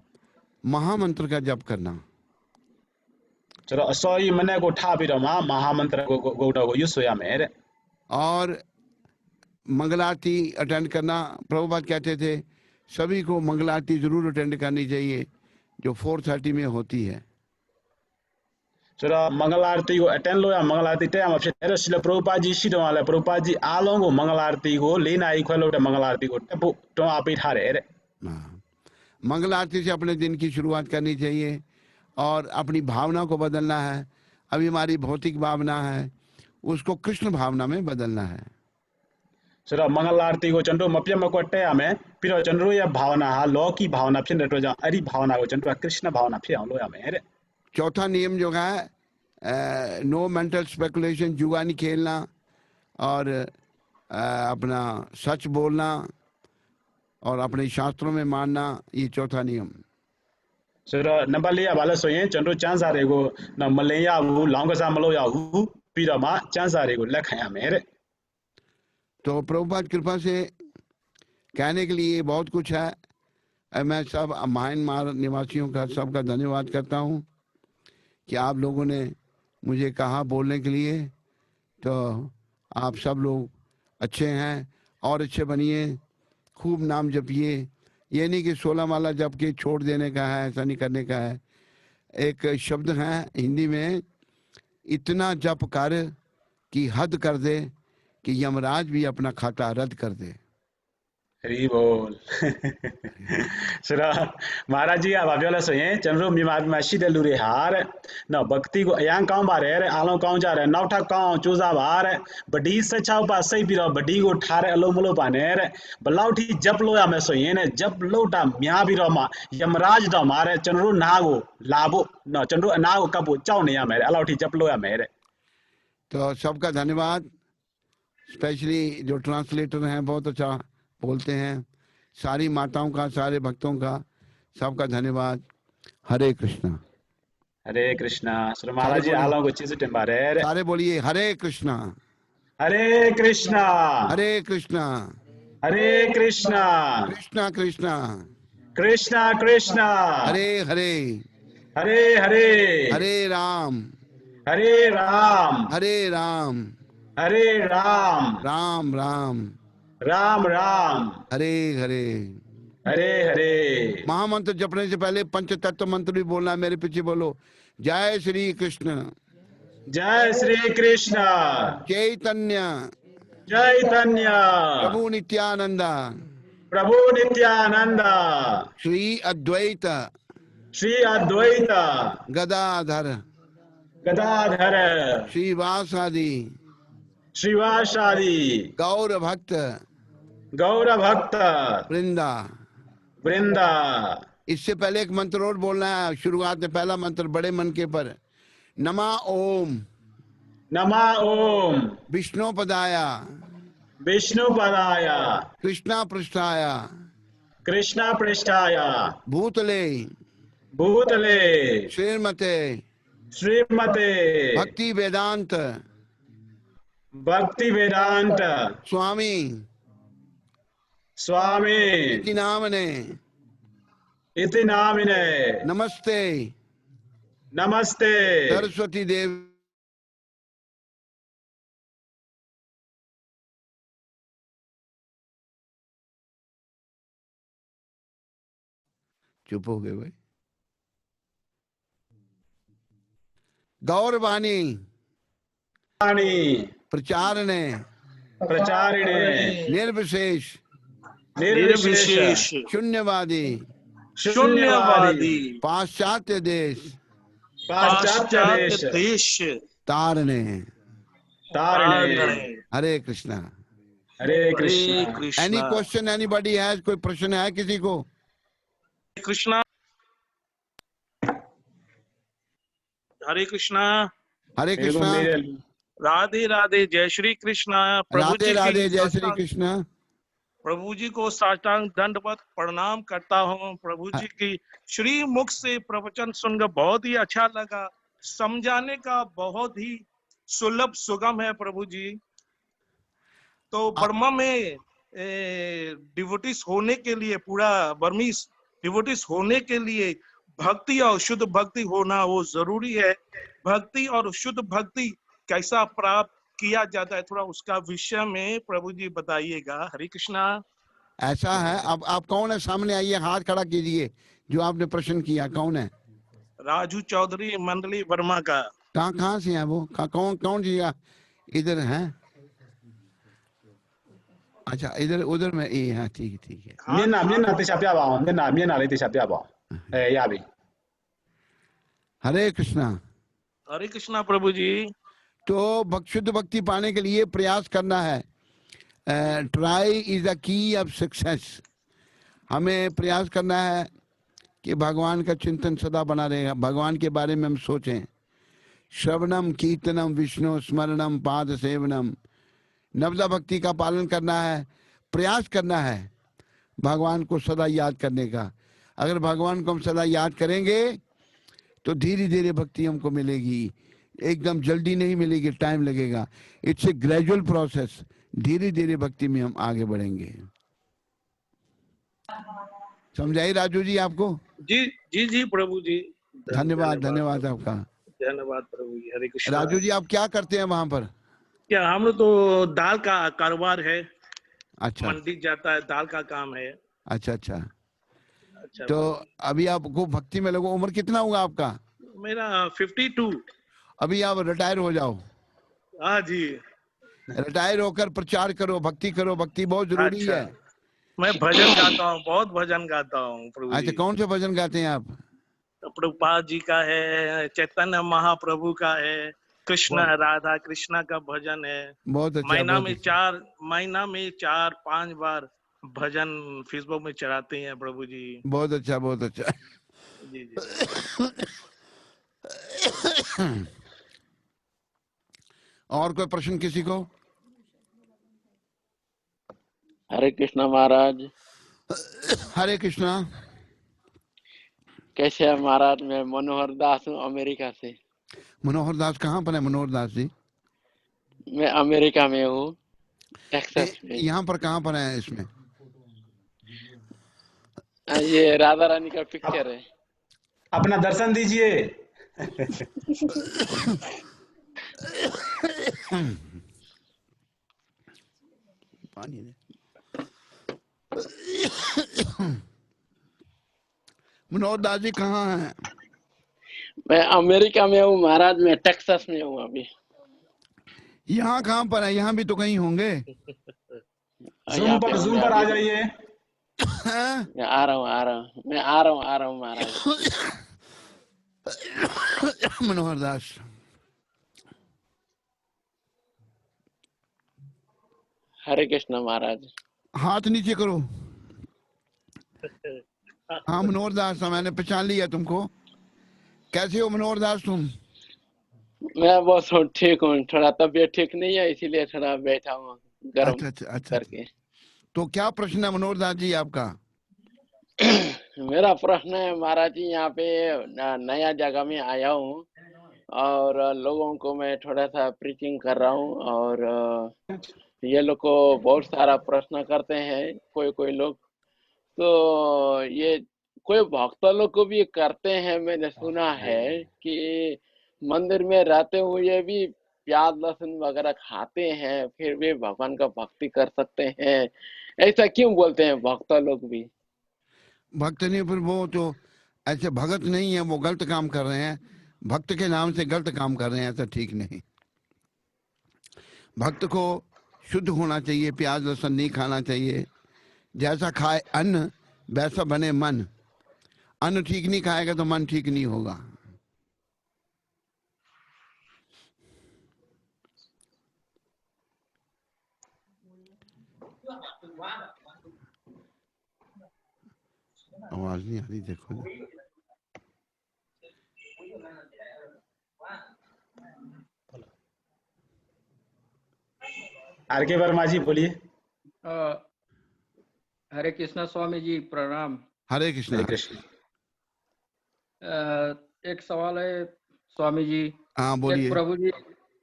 महामंत्र का जप करना. Sura asoi mane ko tha pi ro ma mahamantra ko ko use so ya me de. और मंगल आरती अटेंड करना. प्रभुपाद कहते थे सभी को मंगल आरती जरूर अटेंड करनी चाहिए जो 4:30 में होती है. Sura mangal arti ko attend lo ya mangal arti te ma phit ero sila Prabhupada ji shi do la Prabhupada ji along ko mangal arti ko 4 nai khwel lo de mangal arti ko tet pho ton a pai tha de. हाँ, मंगल आरती से अपने दिन की शुरुआत करनी चाहिए और अपनी भावना को बदलना है. अभी हमारी भौतिक भावना है, उसको कृष्ण भावना में बदलना है. Sura mangal arti ko chandro mapya ma ko te ya me pi ro chandro ya bhavana ha lo ki bhavana phit ne to ja ari bhavana ko chandro Krishna bhavana phit aung lo ya me de. चौथा नियम जो है know mental speculation, जुआ नहीं खेलना और अपना सच बोलना और अपने शास्त्रों में मानना, ये चौथा नियम. Sura namba li ya bala so yin chandro chansa re ko na malay ya bu long ka sa malo ya bu pi ro ma chansa re ko lek kha ya me de. तो प्रभुपाद कृपा से कहने के लिए बहुत कुछ है. मैं सब म्यांमार निवासियों का सबका धन्यवाद करता हूँ कि आप लोगों ने मुझे कहा बोलने के लिए. तो आप सब लोग अच्छे हैं और अच्छे बनिए, खूब नाम जपिए. ये नहीं कि 16 माला जप के छोड़ देने का है, ऐसा नहीं करने का है. एक शब्द है हिंदी में, इतना जप कर कि हद कर दे कि यमराज भी अपना खाता रद्द कर दे. Hari bol. Sura Maharaj ji ab abyola so yin chandro Myanmar ma shi de lu de ha de no bhakti ko ayan kaung ba de along kaung ja de naw tha kaung chu sa ba de badi 16 pa sai pi ro badi ko tha de along mlo ba ne de balau thi jap lo ya me so yin ne jap lo ta mya pi ro ma Yamraj da ma de chandro na ko la bo no chandro ana ko kap bo chaw ne ya me de alau thi jap lo ya me de. तो सबका धन्यवाद. Specially जो translator हैं बहुत अच्छा बोलते हैं. सारी माताओं का, सारे भक्तों का सबका धन्यवाद. हरे Krishna. Hare Krishna. Sura Maharaj ji along ko chis temba de. सारे बोलिए हरे कृष्णा. Hare Krishna. हरे Krishna. Hare Krishna. Krishna Krishna. Krishna Krishna. Hare Hare. Hare Hare. हरे राम. Hare Ram. हरे Ram. Hare Ram. Ram Ram. Ram Ram. Hare Hare. Hare Hare. महामंत्र जपने से पहले पंच तत्व मंत्र भी बोलना है. मेरे पीछे बोलो, जय Shri Krishna Jai Shri Krishna. चैतन्य Chaitanya. प्रभु Nityanand Prabhu Nityananda. Shri Advaita Shri Advaita. Gadadhar Gadadhara. श्रीवासादि Srivasadi. गौर भक्त Gaura Bhakta. वृंदा. Vrinda. इससे पहले एक मंत्र और बोलना है. शुरुआत में पहला मंत्र बड़े मन के पर, नमा ओम Nama Om. विष्णुपदाया Vishnu Padaya. Krishna पृष्ठाया Krishna Prishtaya. भूतले Bhutale. श्रीमते Srimate. भक्ति वेदांत Bhakti Vedanta. स्वामी Swami. की नाम ने Iti Namine. नमस्ते Namaste. सरस्वती देव. चुप हो गए भाई. गौरवाणी Ani. प्रचारणे Pracharine. निर्विशेष Nirvishesha. शून्यवादी शून्यवादी, पाश्चात्य देश पाश्चात्य देश पाश्चात्य देश तारने। तारणे। Hare Krishna. Hare Hare Krishna. Any Krishna. Question anybody has? कोई प्रश्न है किसी को? कृष्णा। हरे कृष्णा। हरे मेरे को कृष्णा। मेरे राधे राधे, जय श्री कृष्णा। प्रभु राधे जी राधे, की जय श्री कृष्ण। प्रभु जी को साष्टांग दंडवत प्रणाम करता हूँ। प्रभु जी की श्री मुख से प्रवचन सुनकर बहुत ही अच्छा लगा। समझाने का बहुत ही सुलभ सुगम है प्रभु जी। तो बर्मा में डिवोटिस होने के लिए, पूरा बर्मीज डिवोटिस होने के लिए भक्ति और शुद्ध भक्ति होना वो जरूरी है। भक्ति और शुद्ध भक्ति कैसा प्राप्त किया जाता है, थोड़ा उसका विषय में प्रभु जी बताइएगा। हरे कृष्णा। ऐसा है। अब आप कौन है? सामने आइए, हाथ खड़ा कीजिए। जो आपने प्रश्न किया कौन है? राजू चौधरी, मंडली वर्मा का। कहाँ से है वो? कौन कौन जी? इधर है? अच्छा, इधर उधर में ये है। ठीक है, ठीक है। हाँ, मेना ते शाप्या बा, मेना ले ते शाप्या बा। या भी। हरे कृष्णा। हरे कृष्णा प्रभु जी। तो शुद्ध भक्ति पाने के लिए प्रयास करना है। Try is the key of success. हमें प्रयास करना है कि भगवान का चिंतन सदा बना रहेगा, भगवान के बारे में हम सोचें। श्रवणम कीर्तनम विष्णु स्मरणम पाद सेवनम, नवदा भक्ति का पालन करना है। प्रयास करना है भगवान को सदा याद करने का। अगर भगवान को हम सदा याद करेंगे तो धीरे धीरे भक्ति हमको मिलेगी। एकदम जल्दी नहीं मिलेगी, टाइम लगेगा। It's a gradual process. धीरे धीरे भक्ति में हम आगे बढ़ेंगे। समझाई राजू जी आपको? जी जी जी प्रभु जी। धन्यवाद, धन्यवाद आपका। धन्यवाद प्रभु जी। हरे कृष्णा। राजू जी, आप क्या करते हैं वहां पर? क्या हम लोग तो दाल का कारोबार है। अच्छा मंडी जाता है, दाल का काम है। अच्छा अच्छा। अच्छा तो प्रभु जी। अभी आपको भक्ति में लगो। उम्र कितना हुआ आपका? मेरा 52। अभी आप रिटायर हो जाओ। हाँ जी। रिटायर होकर प्रचार करो, भक्ति करो। भक्ति बहुत जरूरी अच्छा, है। मैं भजन गाता हूँ, बहुत भजन गाता हूँ प्रभु अच्छा, जी। कौन से भजन गाते हैं आप? प्रभुपाद जी का है, चैतन्य महाप्रभु का है, कृष्ण राधा कृष्णा का भजन है। बहुत अच्छा, महीना बहुत में अच्छा। महीना में 4-5 बार भजन फेसबुक में चढ़ाते हैं प्रभु जी। बहुत अच्छा, बहुत अच्छा। जी जी। और कोई प्रश्न किसी को? हरे कृष्णा महाराज। हरे कृष्णा। कैसे है महाराज? मैं मनोहर दास हूँ अमेरिका से। मनोहर दास कहाँ पर है? मनोहर दास जी मैं अमेरिका में हूँ, टेक्सास में। यहाँ पर कहाँ पर है इसमें? ये राधा रानी का पिक्चर है। अपना दर्शन दीजिए। पानी दे। मनोहर दास जी कहाँ हैं? मैं अमेरिका में हूँ महाराज, मैं टेक्सास में हूँ अभी। यहाँ कहाँ पर है? यहाँ भी तो कहीं होंगे। यहाँ पे हूँ जूम मैं पर आ अभी। जाइए। मैं आ रहा हूँ, मैं आ रहा हूँ महाराज। मनोहर दास। हरे कृष्णा महाराज। हाथ नीचे करो। हाँ मनोहर दास, मैंने पहचान लिया तुमको। कैसे हो मनोहर दास तुम? मैं बस ठीक हूँ, थोड़ा तबीयत ठीक नहीं है इसीलिए थोड़ा बैठा हूँ गर्म अच्छा अच्छा अच्छा। करके। तो क्या प्रश्न है मनोहर दास जी आपका? मेरा प्रश्न है महाराज जी, यहाँ पे नया जगह में आया हूँ और लोगों को मैं थोड़ा सा प्रीचिंग कर रहा हूँ और ये लोग को बहुत सारा प्रश्न करते हैं कोई कोई लोग। तो ये कोई भक्त लोग को भी करते हैं, मैंने सुना है कि मंदिर में रहते हुए भी प्याज लहसुन वगैरह खाते हैं फिर भी भगवान का भक्ति कर सकते हैं। ऐसा क्यों बोलते हैं भक्त लोग भी? भक्त नहीं, फिर वो तो ऐसे भगत नहीं है, वो गलत काम कर रहे हैं। भक्त के नाम से गलत काम कर रहे हैं, ऐसा ठीक नहीं। भक्त को शुद्ध होना चाहिए, प्याज लहसुन नहीं खाना चाहिए। जैसा खाए अन्न वैसा बने मन। अन्न ठीक नहीं खाएगा तो मन ठीक नहीं होगा। आवाज नहीं आ रही, देखो ना। आर.के. वर्मा जी बोलिए। हरे कृष्णा स्वामी जी, प्रणाम। हरे कृष्ण। हरे कृष्ण। एक सवाल है स्वामी जी। हाँ बोलिए।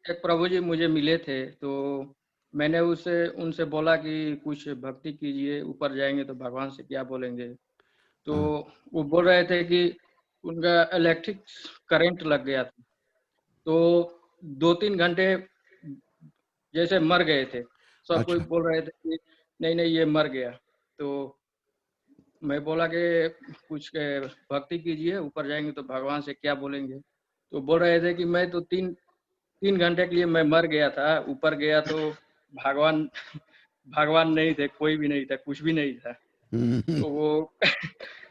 एक प्रभु जी मुझे मिले थे, तो मैंने उनसे बोला कि कुछ भक्ति कीजिए, ऊपर जाएंगे तो भगवान से क्या बोलेंगे। तो वो बोल रहे थे कि उनका इलेक्ट्रिक करंट लग गया था, तो 2-3 घंटे जैसे मर गए थे। सब कोई अच्छा। बोल रहे थे कि नहीं नहीं ये मर गया। तो मैं बोला कि कुछ भक्ति कीजिए, ऊपर जाएंगे तो भगवान से क्या बोलेंगे। तो बोल रहे थे कि मैं तो 3 घंटे के लिए मैं मर गया था, ऊपर गया तो भगवान नहीं थे, कोई भी नहीं था, कुछ भी नहीं था। तो वो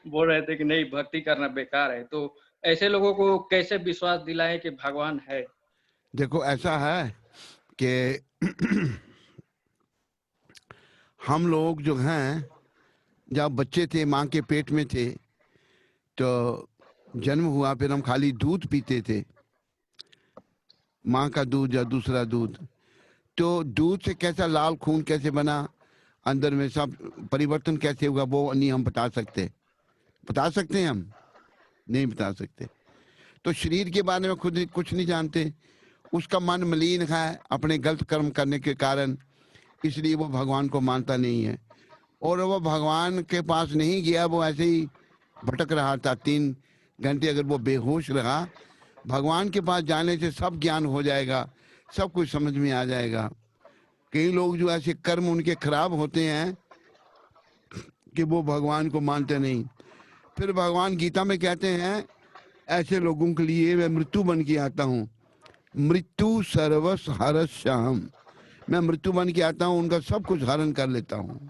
बोल रहे थे कि नहीं, भक्ति करना बेकार है। तो ऐसे लोगों को कैसे विश्वास दिलाएं कि भगवान है। देखो ऐसा है कि हम लोग जो हैं, जब बच्चे थे, माँ के पेट में थे, तो जन्म हुआ, फिर हम खाली दूध पीते थे, माँ का दूध या दूसरा दूध। तो दूध से कैसा लाल खून कैसे बना, अंदर में सब परिवर्तन कैसे हुआ, वो नहीं हम बता सकते। बता सकते हैं हम? नहीं बता सकते। तो शरीर के बारे में खुद कुछ नहीं जानते। उसका मन मलिन है अपने गलत कर्म करने के कारण, इसलिए वो भगवान को मानता नहीं है। और वो भगवान के पास नहीं गया, वो ऐसे ही भटक रहा था 3 घंटे। अगर वो बेहोश रहा, भगवान के पास जाने से सब ज्ञान हो जाएगा, सब कुछ समझ में आ जाएगा। कई लोग जो ऐसे कर्म उनके खराब होते हैं कि वो भगवान को मानते नहीं। फिर भगवान गीता में कहते हैं, ऐसे लोगों के लिए मैं मृत्यु बन के आता हूँ, मृत्यु सर्वस हरश्याम। मैं मृत्यु बन के आता हूँ, उनका सब कुछ हरण कर लेता हूँ।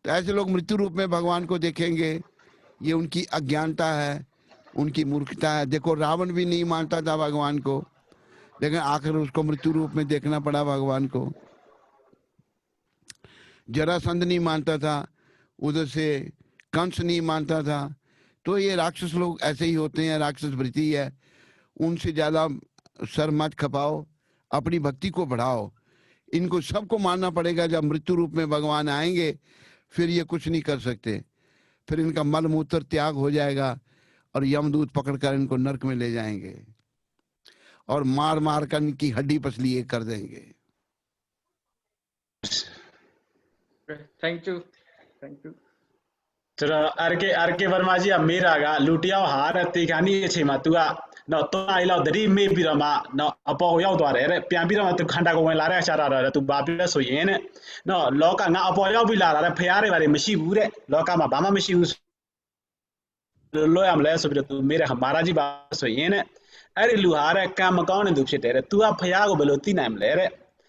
तो ऐसे लोग मृत्यु रूप में भगवान को देखेंगे, ये उनकी अज्ञानता है, उनकी मूर्खता है। देखो रावण भी नहीं मानता था भगवान को, लेकिन आखिर उसको मृत्यु रूप में देखना पड़ा भगवान को। जरासंध नहीं मानता था, उधर से कंस नहीं मानता था। तो ये राक्षस लोग ऐसे ही होते हैं, राक्षस वृत्ति है। उनसे ज्यादा सर मत खपाओ, अपनी भक्ति को बढ़ाओ। इनको सबको मानना पड़ेगा। जब मृत्यु रूप में भगवान आएंगे, फिर ये कुछ नहीं कर सकते। फिर इनका मल मूत्र त्याग हो जाएगा और यमदूत पकड़कर इनको नरक में ले जाएंगे और मार मार कर इनकी हड्डी पसली एक कर देंगे। Thank you, thank you. चलो आर.के. वर्मा जी अब मेरा गा लुटियाओ हार तिखानी छे मतुआ न तो आइलाउ दरी मे बिरमा न अपो याउ द्वारे रे प्यां बिरमा तो खंडा को wen la re chara रे तू बाप ले सो yin न लोका nga अपो याउ bi la रे फया रे बारे मशी बु रे लोका मा बामा मशी बु लो याम ले सो तू मेरे हमारा जी बात सो yin अरे लुहारे काम कौन दुख से तेरे तू आ फया को बेलोती नाम ले रे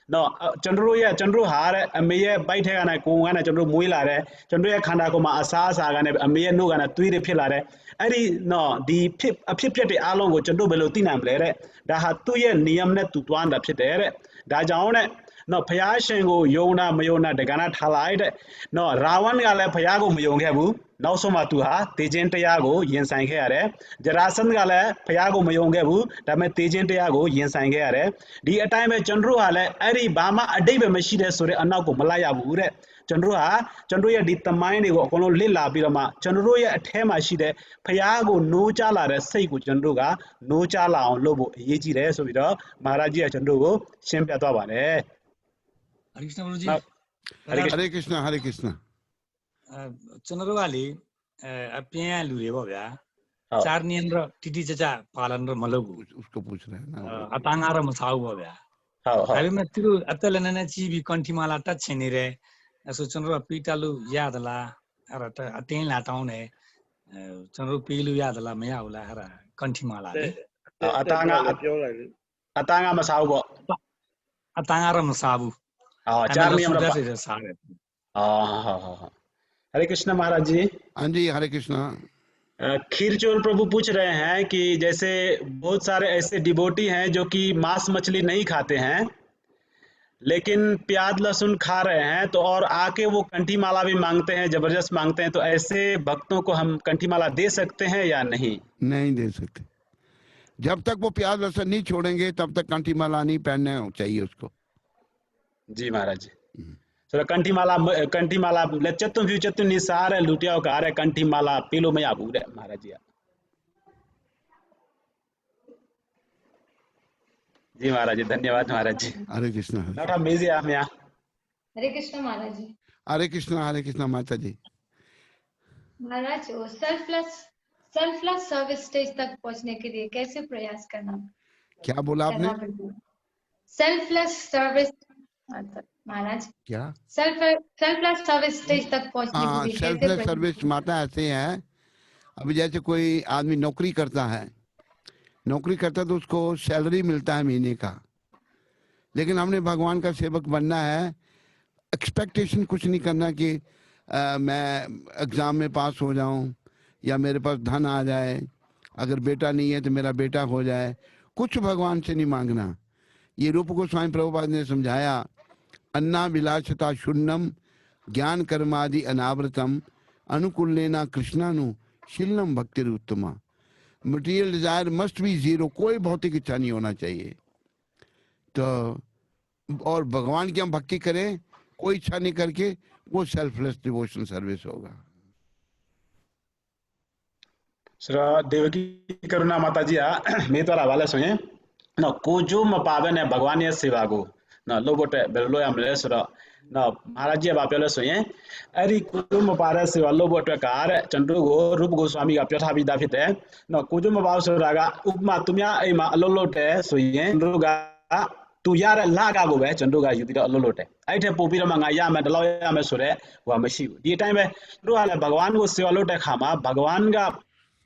no chondro ya chondro har ame ye bai the ga na ko ga na chondro mui la re chondro ya khanda ko ma asa sa ga na ame ye no ga na twi de phit la re ari no di phit aphit pyat de a long ko chondro belo ti na mle re da ha tu ye niyam ne tu twan da phit de re da jaung ne no phaya shin ko yong na ma yong na de ga na tha lai de no rawan ga le phaya ko ma yong khe bu naw so ma tu ha tejin taya ko yin sain khe ya re jarasan ga le phaya ko ma yong khe bu da me tejin taya ko yin sain khe ya re di atai me chondro ha le ari bama adai be ma shi de so de anaw ko ma la ya bu de chondro ha chondro ye di tamai ni ko akon lo lit la pi da ma chondro ye athe ma shi de phaya ko no cha la de sai ko chondro ga no cha la aw lo bo aye ji de so bi do maharaj ji ya chondro ko shin pya twa ba le हरे कृष्ण गुरु जी। हरे कृष्ण हरे कृष्ण। चंद्रवाली अप्या लुरे बो ब्या हाँ। चार नियम र टिटी चचा पालन र मलगु उसको पूछ रहे हैं ना। अतांगा र मसाउ बो ब्या हां हां हामी में तिरु अतल नने चीबी कंठीमाला टच छेनी रे असो चंद्र पीटालु यादला अर त अतेन लाटाउ ने चंद्र पीलु यादला मया होला हरा कंठीमाला ले atanga masau bo अतांगा र मसाबु चार नियम र रे सारे हां हां हां हरे कृष्ण महाराज जी। हाँ जी हरे कृष्ण। खीरचोर प्रभु पूछ रहे हैं कि जैसे बहुत सारे ऐसे डिबोटी हैं जो कि मांस मछली नहीं खाते हैं लेकिन प्याज लहसुन खा रहे हैं, तो और आके वो कंठी माला भी मांगते हैं, जबरदस्त मांगते हैं, तो ऐसे भक्तों को हम कंठी माला दे सकते हैं या नहीं? नहीं दे सकते। जब तक वो प्याज लहसुन नहीं छोड़ेंगे तब तक कंठी माला नहीं पहनना चाहिए उसको। जी महाराज जी। सो कंठी माला लेचतुम फ्यूचतुम निसार लुटिया कार कंठी माला पीलो में आबू रे महाराज जी। जी महाराज जी, धन्यवाद महाराज जी। हरे कृष्णा। नौटा मेजी आप यहाँ। हरे कृष्णा महाराज जी। हरे कृष्णा माता जी। महाराज वो सेल्फलेस सर्विस स्टेज तक पहुंचने के लिए कैसे प्रयास करना? क्या बोला आपने? सेल्फलेस सर्विस महाराज, क्या? सेल्फलेस सर्विस स्टेज तक पहुंचने के लिए कैसे सेल्फलेस सर्विस माता ऐसे है, अभी जैसे कोई आदमी नौकरी करता है तो उसको सैलरी मिलता है महीने का, लेकिन हमने भगवान का सेवक बनना है। एक्सपेक्टेशन कुछ नहीं करना कि मैं एग्जाम में पास हो जाऊं या मेरे पास धन आ जाए, अगर बेटा नहीं है तो मेरा बेटा हो जाए, कुछ भगवान से नहीं मांगना। ये रूप गोस्वामी प्रभुपाद ने समझाया, अन्ना विलासता शून्यम ज्ञान कर्मादि अनावृतम अनुकूलेना कृष्णानु शीलम भक्ति उत्तमा। Material desire must be zero, कोई भौतिक इच्छा नहीं होना चाहिए। तो और भगवान की हम भक्ति करें कोई इच्छा नहीं करके, वो सेल्फलेस डिवोशन सर्विस होगा। श्री देवकी करुणा माता जी मैं तो हवाले सुने न कोजो म पावे ने भगवान ये सेवा को न लोगोटे बेलो हमले सर न महाराज जी बापेलो सुने अरे कोजो म पारे सेवा लोगोटे कार चंद्र गो रूप गोस्वामी का प्यथा विदा फिते न कोजो म पाव सरागा उपमा तुम्या ए मा लोलोटे सुये चंद्रगा तू यार लागा गो बे चंद्रगा युति लोलोटे आइठे पोपीर मंगा या में दलो या में सुरे वा मसी दी टाइम में रुआले भगवान को सेवा लोटे खामा भगवान का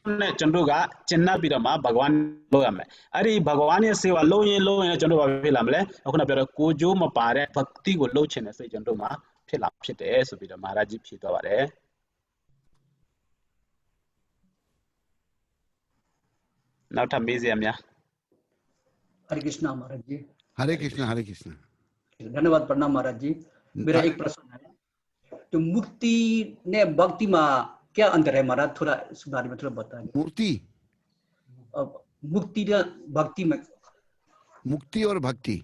ने चंद्रुगा चिन्ना पिरमा भगवान लोगा में अरे भगवान ये सेवा लो ये चंद्रु बा फिलामले अखना पेर को जो म पारे भक्ति को लो छने से चंद्रु मा फिलाम छिते सुबिर महाराज जी फितो बारे नौटा मेजी हमया। हरे कृष्णा महाराज जी। हरे कृष्णा। धन्यवाद, प्रणाम महाराज जी। मेरा एक प्रश्न है, तो मुक्ति ने भक्ति में क्या अंतर है महाराज? थोड़ा इस बारे में थोड़ा बताएं। मुक्ति भक्ति में, मुक्ति और भक्ति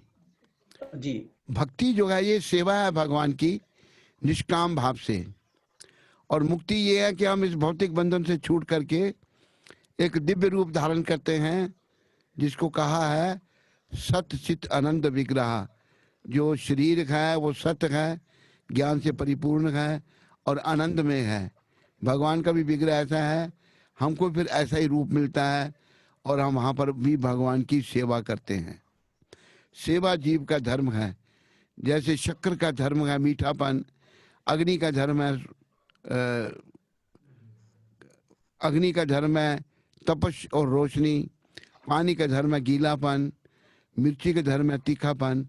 जी, भक्ति जो है ये सेवा है भगवान की निष्काम भाव से, और मुक्ति ये है कि हम इस भौतिक बंधन से छूट करके एक दिव्य रूप धारण करते हैं, जिसको कहा है सत चित आनंद विग्रह। जो शरीर है वो सत्य है, ज्ञान से परिपूर्ण है और आनंद में है। भगवान का भी विग्रह ऐसा है, हमको फिर ऐसा ही रूप मिलता है और हम वहाँ पर भी भगवान की सेवा करते हैं। सेवा जीव का धर्म है, जैसे शक्कर का धर्म है मीठापन, अग्नि का धर्म है अग्नि का धर्म है तपस और रोशनी, पानी का धर्म है गीलापन, मिर्ची का धर्म है तीखापन।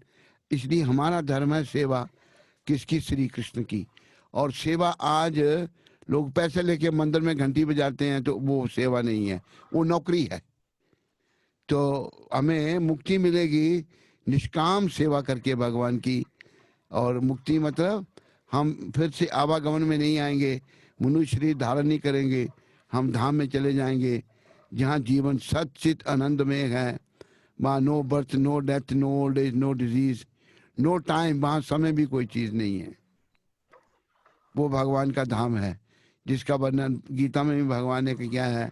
इसलिए हमारा धर्म है सेवा, किसकी? श्री कृष्ण की। और सेवा आज लोग पैसे लेके मंदिर में घंटी बजाते हैं तो वो सेवा नहीं है, वो नौकरी है। तो हमें मुक्ति मिलेगी निष्काम सेवा करके भगवान की। और मुक्ति मतलब हम फिर से आवागमन में नहीं आएंगे, मनुष्य शरीर धारण नहीं करेंगे, हम धाम में चले जाएंगे जहाँ जीवन सच्चित आनंद में है। वहाँ no birth, no death, no old age, no disease, no time, वहाँ समय भी कोई चीज़ नहीं है। वो भगवान का धाम है, जिसका वर्णन गीता में भी भगवान ने किया है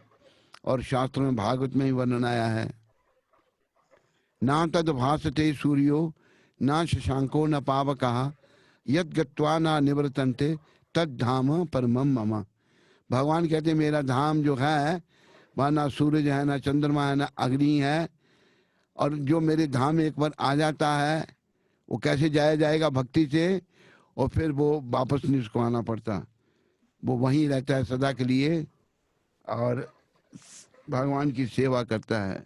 और शास्त्रों में भागवत में ही वर्णन आया है। ना तद भासते सूर्यो ना शशांको न पावकः यद गत्वा ना निवर्तन्ते तद धाम परमम मम। भगवान कहते मेरा धाम जो है वहाँ ना सूरज है, ना चंद्रमा है, ना अग्नि है, और जो मेरे धाम एक बार आ जाता है वो कैसे जाया जाएगा? भक्ति से, और फिर वो वापस नहीं उसको आना पड़ता, वो वहीं रहता है सदा के लिए और भगवान की सेवा करता है।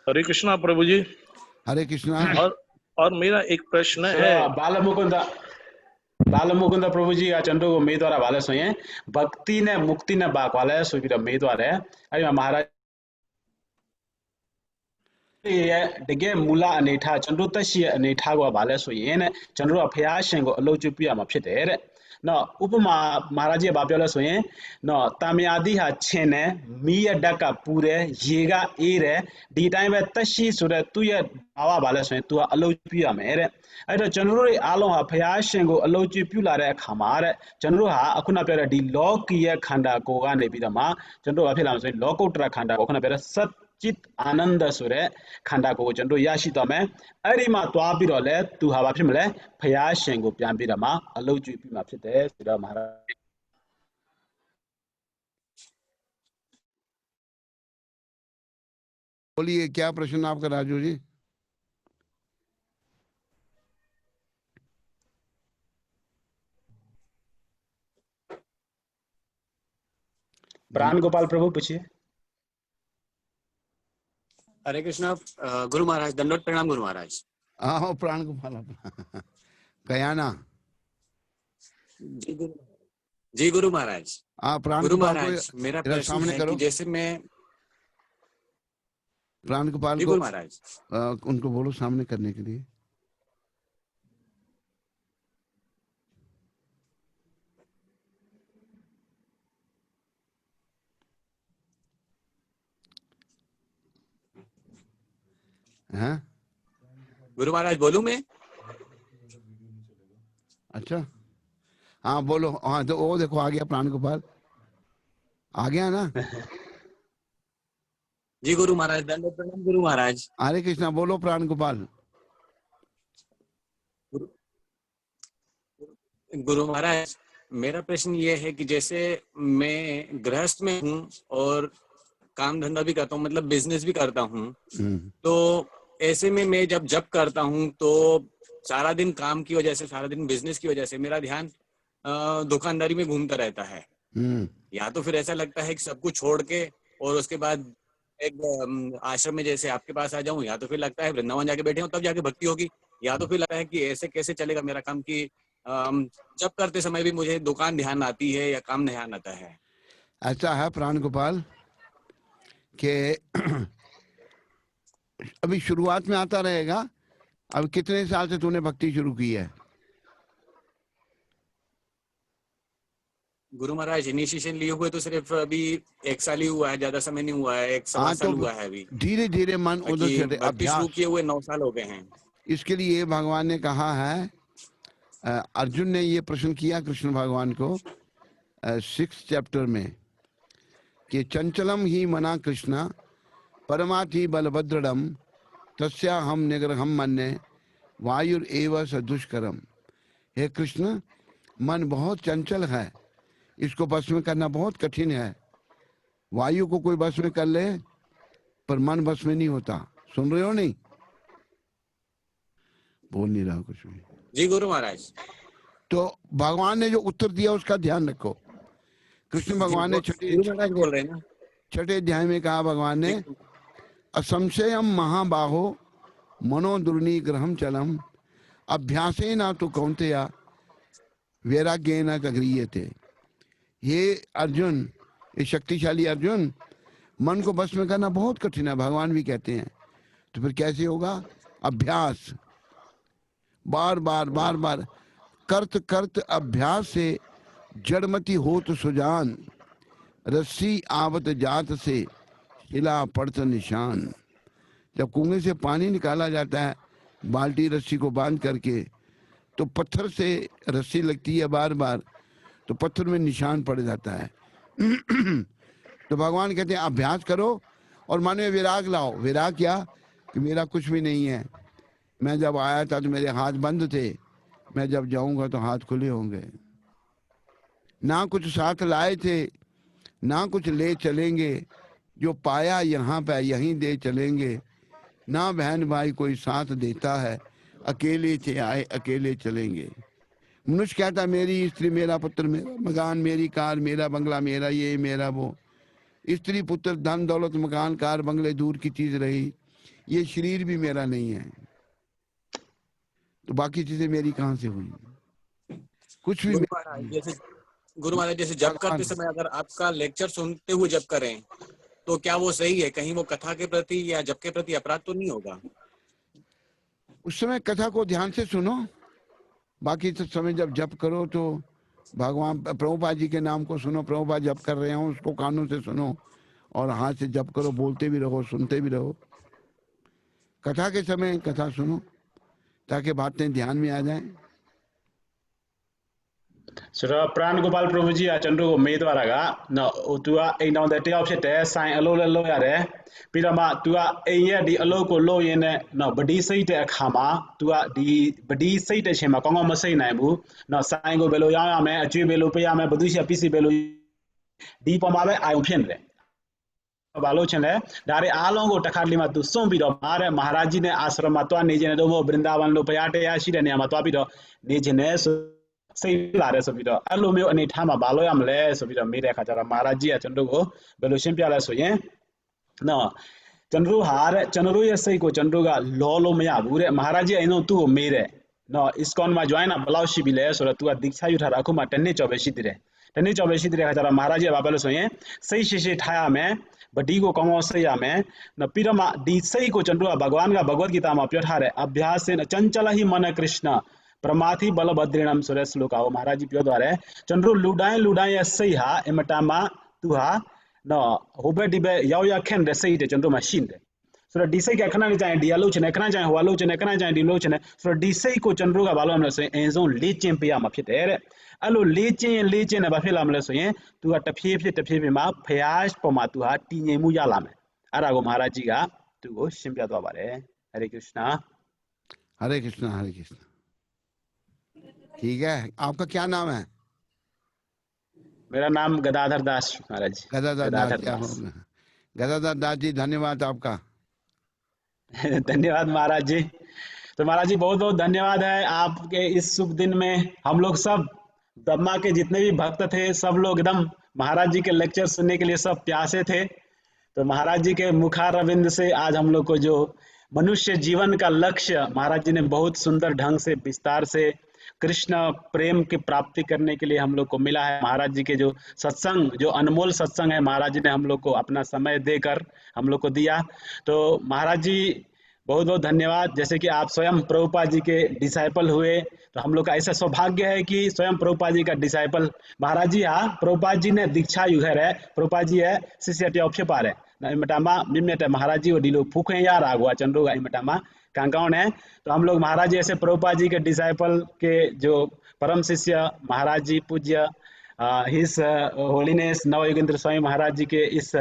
हरे कृष्णा प्रभु जी। हरे कृष्णा। और मेरा एक प्रश्न है। बाल मुकुंद बाल मुकुंद प्रभु जी का चंडो को मेदवारा वाले सोये भक्ति ने मुक्ति ने बाक वाले सो भी मेदवारे अरे महाराज ये देखे मूला अनेठा चंडो तशी अनेठा को वाले सोये ने चंडो अफयाशें को अलो चुपिया मफिते रे न उपमा महाराज ये बाप्याला सोये न तामियादी हा छेने मिया डका पूरे येगा एरे डी टाइम में तशी सुरे तू ये आवा वाले सोये तू अलो चुपिया में रे अरे चंद्रो आलो हा फयाशें को अलो चुपिया रे खमारे चंद्रो हा अकुना पेरा डी लॉक ये खंडा को गाने भी दमा चंद्रो अफिलाम सोये लॉकआउट खंडा को अकुना पेरा चित आनंद सुरे खंडा को चंडो याशिता में अरिमा त्वाबिरोले तू हवा फिमले फयाशेंगो प्यांबिरमा अलो चुपी माफिते सिरा महाराज बोलिए क्या प्रश्न आपका राजू जी? प्राण गोपाल प्रभु पूछिए। हरे कृष्णा गुरु महाराज, दंडोत प्रणाम गुरु महाराज। हाँ प्राण गोपाल गयाना। जी गुरु महाराज। प्राण गुरु गोपाल महाराज मेरा प्रश्न सामने है करो। कि जैसे मैं प्राण गोपाल को गुरु महाराज उनको बोलो सामने करने के लिए। हाँ गुरु महाराज बोलूं मैं? अच्छा हाँ बोलो। हाँ तो वो देखो आ गया प्राण गोपाल, आ गया ना। जी गुरु महाराज, दंडोत प्रणाम गुरु महाराज। हरे कृष्णा, बोलो प्राण गोपाल। गुरु महाराज मेरा प्रश्न ये है कि जैसे मैं गृहस्थ में हूँ और काम धंधा भी करता हूँ, मतलब बिजनेस भी करता हूँ, तो ऐसे में मैं जब जब करता हूँ तो सारा दिन काम की वजह से, सारा दिन बिजनेस की वजह से मेरा ध्यान दुकानदारी में घूमता रहता है। या तो फिर ऐसा लगता है कि सब कुछ छोड़ के और उसके बाद एक आश्रम में जैसे आपके पास आ जाऊं, या तो फिर लगता है वृंदावन जाके बैठे हूं तब जाके भक्ति होगी, या तो फिर लगता है कि ऐसे कैसे चलेगा मेरा काम कि जब करते समय भी मुझे दुकान ध्यान आती है या काम ध्यान आता है। ऐसा है प्राण गोपाल के अभी शुरुआत में आता रहेगा। अब कितने साल से तूने भक्ति शुरू की है? गुरु महाराज इनिशिएशन लिए हुए तो सिर्फ अभी 1 साल ही हुआ है, ज्यादा समय नहीं हुआ है, 1.25 साल हुआ है अभी। धीरे धीरे मन उधर से भक्ति शुरू किए हुए 9 साल हो गए हैं। इसके लिए भगवान ने कहा है, अर्जुन ने ये प्रश्न किया कृष्ण भगवान को 6th चैप्टर में कि चंचलम ही मना कृष्णा परमाथि बलभद्रम तस्या हम निग्रहम मन्ने वायुर एव सदुष्करम। हे कृष्ण, मन बहुत चंचल है, इसको बस में करना बहुत कठिन है। वायु को कोई बस में कर ले पर मन बस में नहीं होता। सुन रहे हो? नहीं बोल नहीं रहा कुछ भी। जी गुरु महाराज। तो भगवान ने जो उत्तर दिया उसका ध्यान रखो। कृष्ण भगवान ने छठे अध्याय में कहा, भगवान ने असंशयम महाबाहो मनो दुर्निग्रहम चलम अभ्यासे ना तो कौंतेया वैराग्य न गृह्यते। ये अर्जुन, ये शक्तिशाली अर्जुन, मन को बस में करना बहुत कठिन है, भगवान भी कहते हैं। तो फिर कैसे होगा? अभ्यास, बार बार बार बार करत करत अभ्यास से जड़मती हो तो सुजान रस्सी आवत जात से हिला पड़त निशान। जब कुएं से पानी निकाला जाता है बाल्टी रस्सी को बांध करके, तो पत्थर से रस्सी लगती है बार बार, तो पत्थर में निशान पड़ जाता है। तो भगवान कहते हैं अभ्यास करो और मन में विराग लाओ। विराग क्या? कि मेरा कुछ भी नहीं है, मैं जब आया था तो मेरे हाथ बंद थे, मैं जब जाऊंगा तो हाथ खुले होंगे। ना कुछ साथ लाए थे ना कुछ ले चलेंगे, जो पाया यहाँ पे यहीं दे चलेंगे। ना बहन भाई कोई साथ देता है, अकेले थे आए अकेले चलेंगे। मनुष्य कहता मेरी स्त्री, मेरा पुत्र, मेरा मकान, मेरी कार, मेरा बंगला, मेरा ये मेरा वो। स्त्री पुत्र धन दौलत मकान कार बंगले दूर की चीज रही, ये शरीर भी मेरा नहीं है, तो बाकी चीजें मेरी कहाँ से हुई? कुछ भी गुरु महाराज जैसे जप करते समय अगर आपका लेक्चर सुनते हुए जप करें तो क्या वो सही है? कहीं वो कथा के प्रति या जप के प्रति अपराध तो नहीं होगा? उस समय कथा को ध्यान से सुनो, बाकी तो समय जब जप करो तो भगवान प्रभुपाद जी के नाम को सुनो, प्रभुपाद जप कर रहे हो उसको कानों से सुनो और हाथ से जप करो, बोलते भी रहो, सुनते भी रहो। कथा के समय कथा सुनो ताकि बातें ध्यान में आ जाएं। Sura Pran Gopal Prabhuji a Chandru ko Medwaraga, no, Utua, a now the day of the sign a low lawyer, Pirama, Tua, a year the aloco low in no, Badi say the Akama, Tua, the Badi say the Shema, Kongo Masay Nabu, no, Sango Beloyame, a Jubelopayame, Badusha Pisi Belu, Deep Omave, I opined. बालोचन है डारे आलों को टखाली मत दुसों भी दो मारे महाराजी ने आश्रम मतवा निजे ने दो वो वृंदावन लो पयाटे या शीरे ने मतवा भी दो निजे ने सही लारे सभी दो अल्लू में उन्हें ठामा बालो या मले सभी दो मेरे खाचारा महाराजी या चंद्रू को बेलुशिम प्याला सोये ना चंद्रू हार चंद्रू ये सही को चंद्रू का लोलो में या बुरे महाराजी इन्हों तू मेरे ना इसकोन में ज्वाइन आ बलाउशी भी ले सोरा तू दीक्षा युद्ध रखो मटने चौबीसी दिरे खाचारा महाराजी बाबा सोये सही शिशे ठाया में बड़ी को कमो सया में न पिरमा दी सही को चंद्रुआ भगवान का भगवत गीता में प्योठारे अभ्यास से न चंचल ही मन कृष्ण प्रमाथि बलभद्रिणम सुरेश श्लोका वो महाराज जी प्यो द्वारे चंद्रु लुडाए सही हा एमटामा तुहा न होबे डिबे याव या खेन रे सही दे चंद्रु मशीन दे सुर डी सही के खना चाहे डी आलोचन एकना चाहे वालोचन एकना चाहे डी लोचन सुर डी सही को चंद्रु का बालो हमने से एजो ले चैंपिया मा फिते अलो लेचे ने बाफेला हमले सोये तू टफे मा फयास पमा तू हा टीने मु याला में अरागो महाराज जी का तू को सिंपिया तो बारे हरे कृष्णा हरे कृष्णा हरे कृष्णा। ठीक है, आपका क्या नाम है? मेरा नाम गदाधर दास महाराज। गदाधर दास जी धन्यवाद आपका। धन्यवाद महाराज जी। तो महाराज जी बहुत बहुत धन्यवाद है आपके इस शुभ दिन में। हम लोग सब ब्रह्मा के जितने भी भक्त थे सब लोग एकदम महाराज जी के लेक्चर सुनने के लिए सब प्यासे थे। तो महाराज जी के मुखारविंद से आज हम लोग को जो मनुष्य जीवन का लक्ष्य महाराज जी ने बहुत सुंदर ढंग से विस्तार से कृष्ण प्रेम की प्राप्ति करने के लिए हम लोग को मिला है। महाराज जी के जो सत्संग, जो अनमोल सत्संग है, महाराज जी ने हम लोग को अपना समय देकर हम लोग को दिया। तो महाराज जी बहुत बहुत धन्यवाद। जैसे कि आप स्वयं प्रभुपाद जी के डिसाइपल हुए, तो हम लोग का ऐसा सौभाग्य है कि स्वयं प्रभुपाद जी का डिसाइपल महाराज जी। हाँ, प्रभुपाद जी ने दीक्षा युगर है, प्रभुपाद जी है शिष्य ऑप्शन पार है इमटामा मिमनेट महाराज जी वो डिलो फूके यार आगुआ चंद्रोगा इमटामा कांकाउन है। तो हम लोग महाराज जी ऐसे प्रभुपाद जी के डिसाइपल के जो परम शिष्य महाराज जी पूज्य हिस होलीनेस नव योगेंद्र स्वामी महाराज जी के इस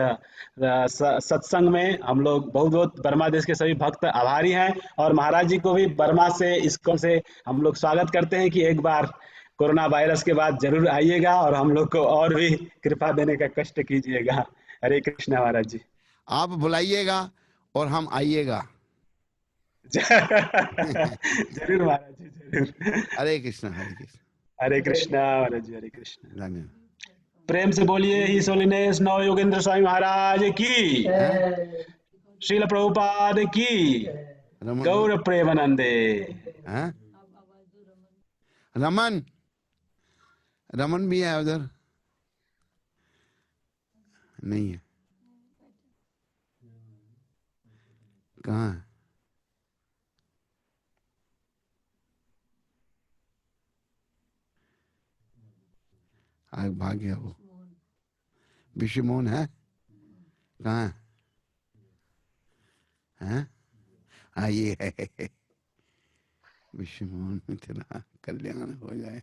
सत्संग में हम लोग बहुत बहुत बर्मा देश के सभी भक्त आभारी हैं। और महाराज जी को भी बर्मा से इसको से हम लोग स्वागत करते हैं कि एक बार कोरोना वायरस के बाद जरूर आइएगा और हम लोग को और भी कृपा देने का कष्ट कीजिएगा। हरे कृष्णा महाराज जी। आप बुलाइएगा और हम आइएगा। जरूर महाराज जी जरूर। हरे कृष्णा हरे कृष्णा। हरे कृष्णा महाराज जी हरे कृष्णा। धन्यवाद। प्रेम से बोलिए ही सोलिनेस नव योगेंद्र स्वामी महाराज की, श्रील प्रभुपाद की, गौर प्रेमानंदे। रमन रमन भी है उधर? नहीं है, कहाँ है? आग भाग गया वो। विश्वमोहन है? कहाँ है? हाँ ये है। विश्वमोहन तेरा कल्याण हो जाए।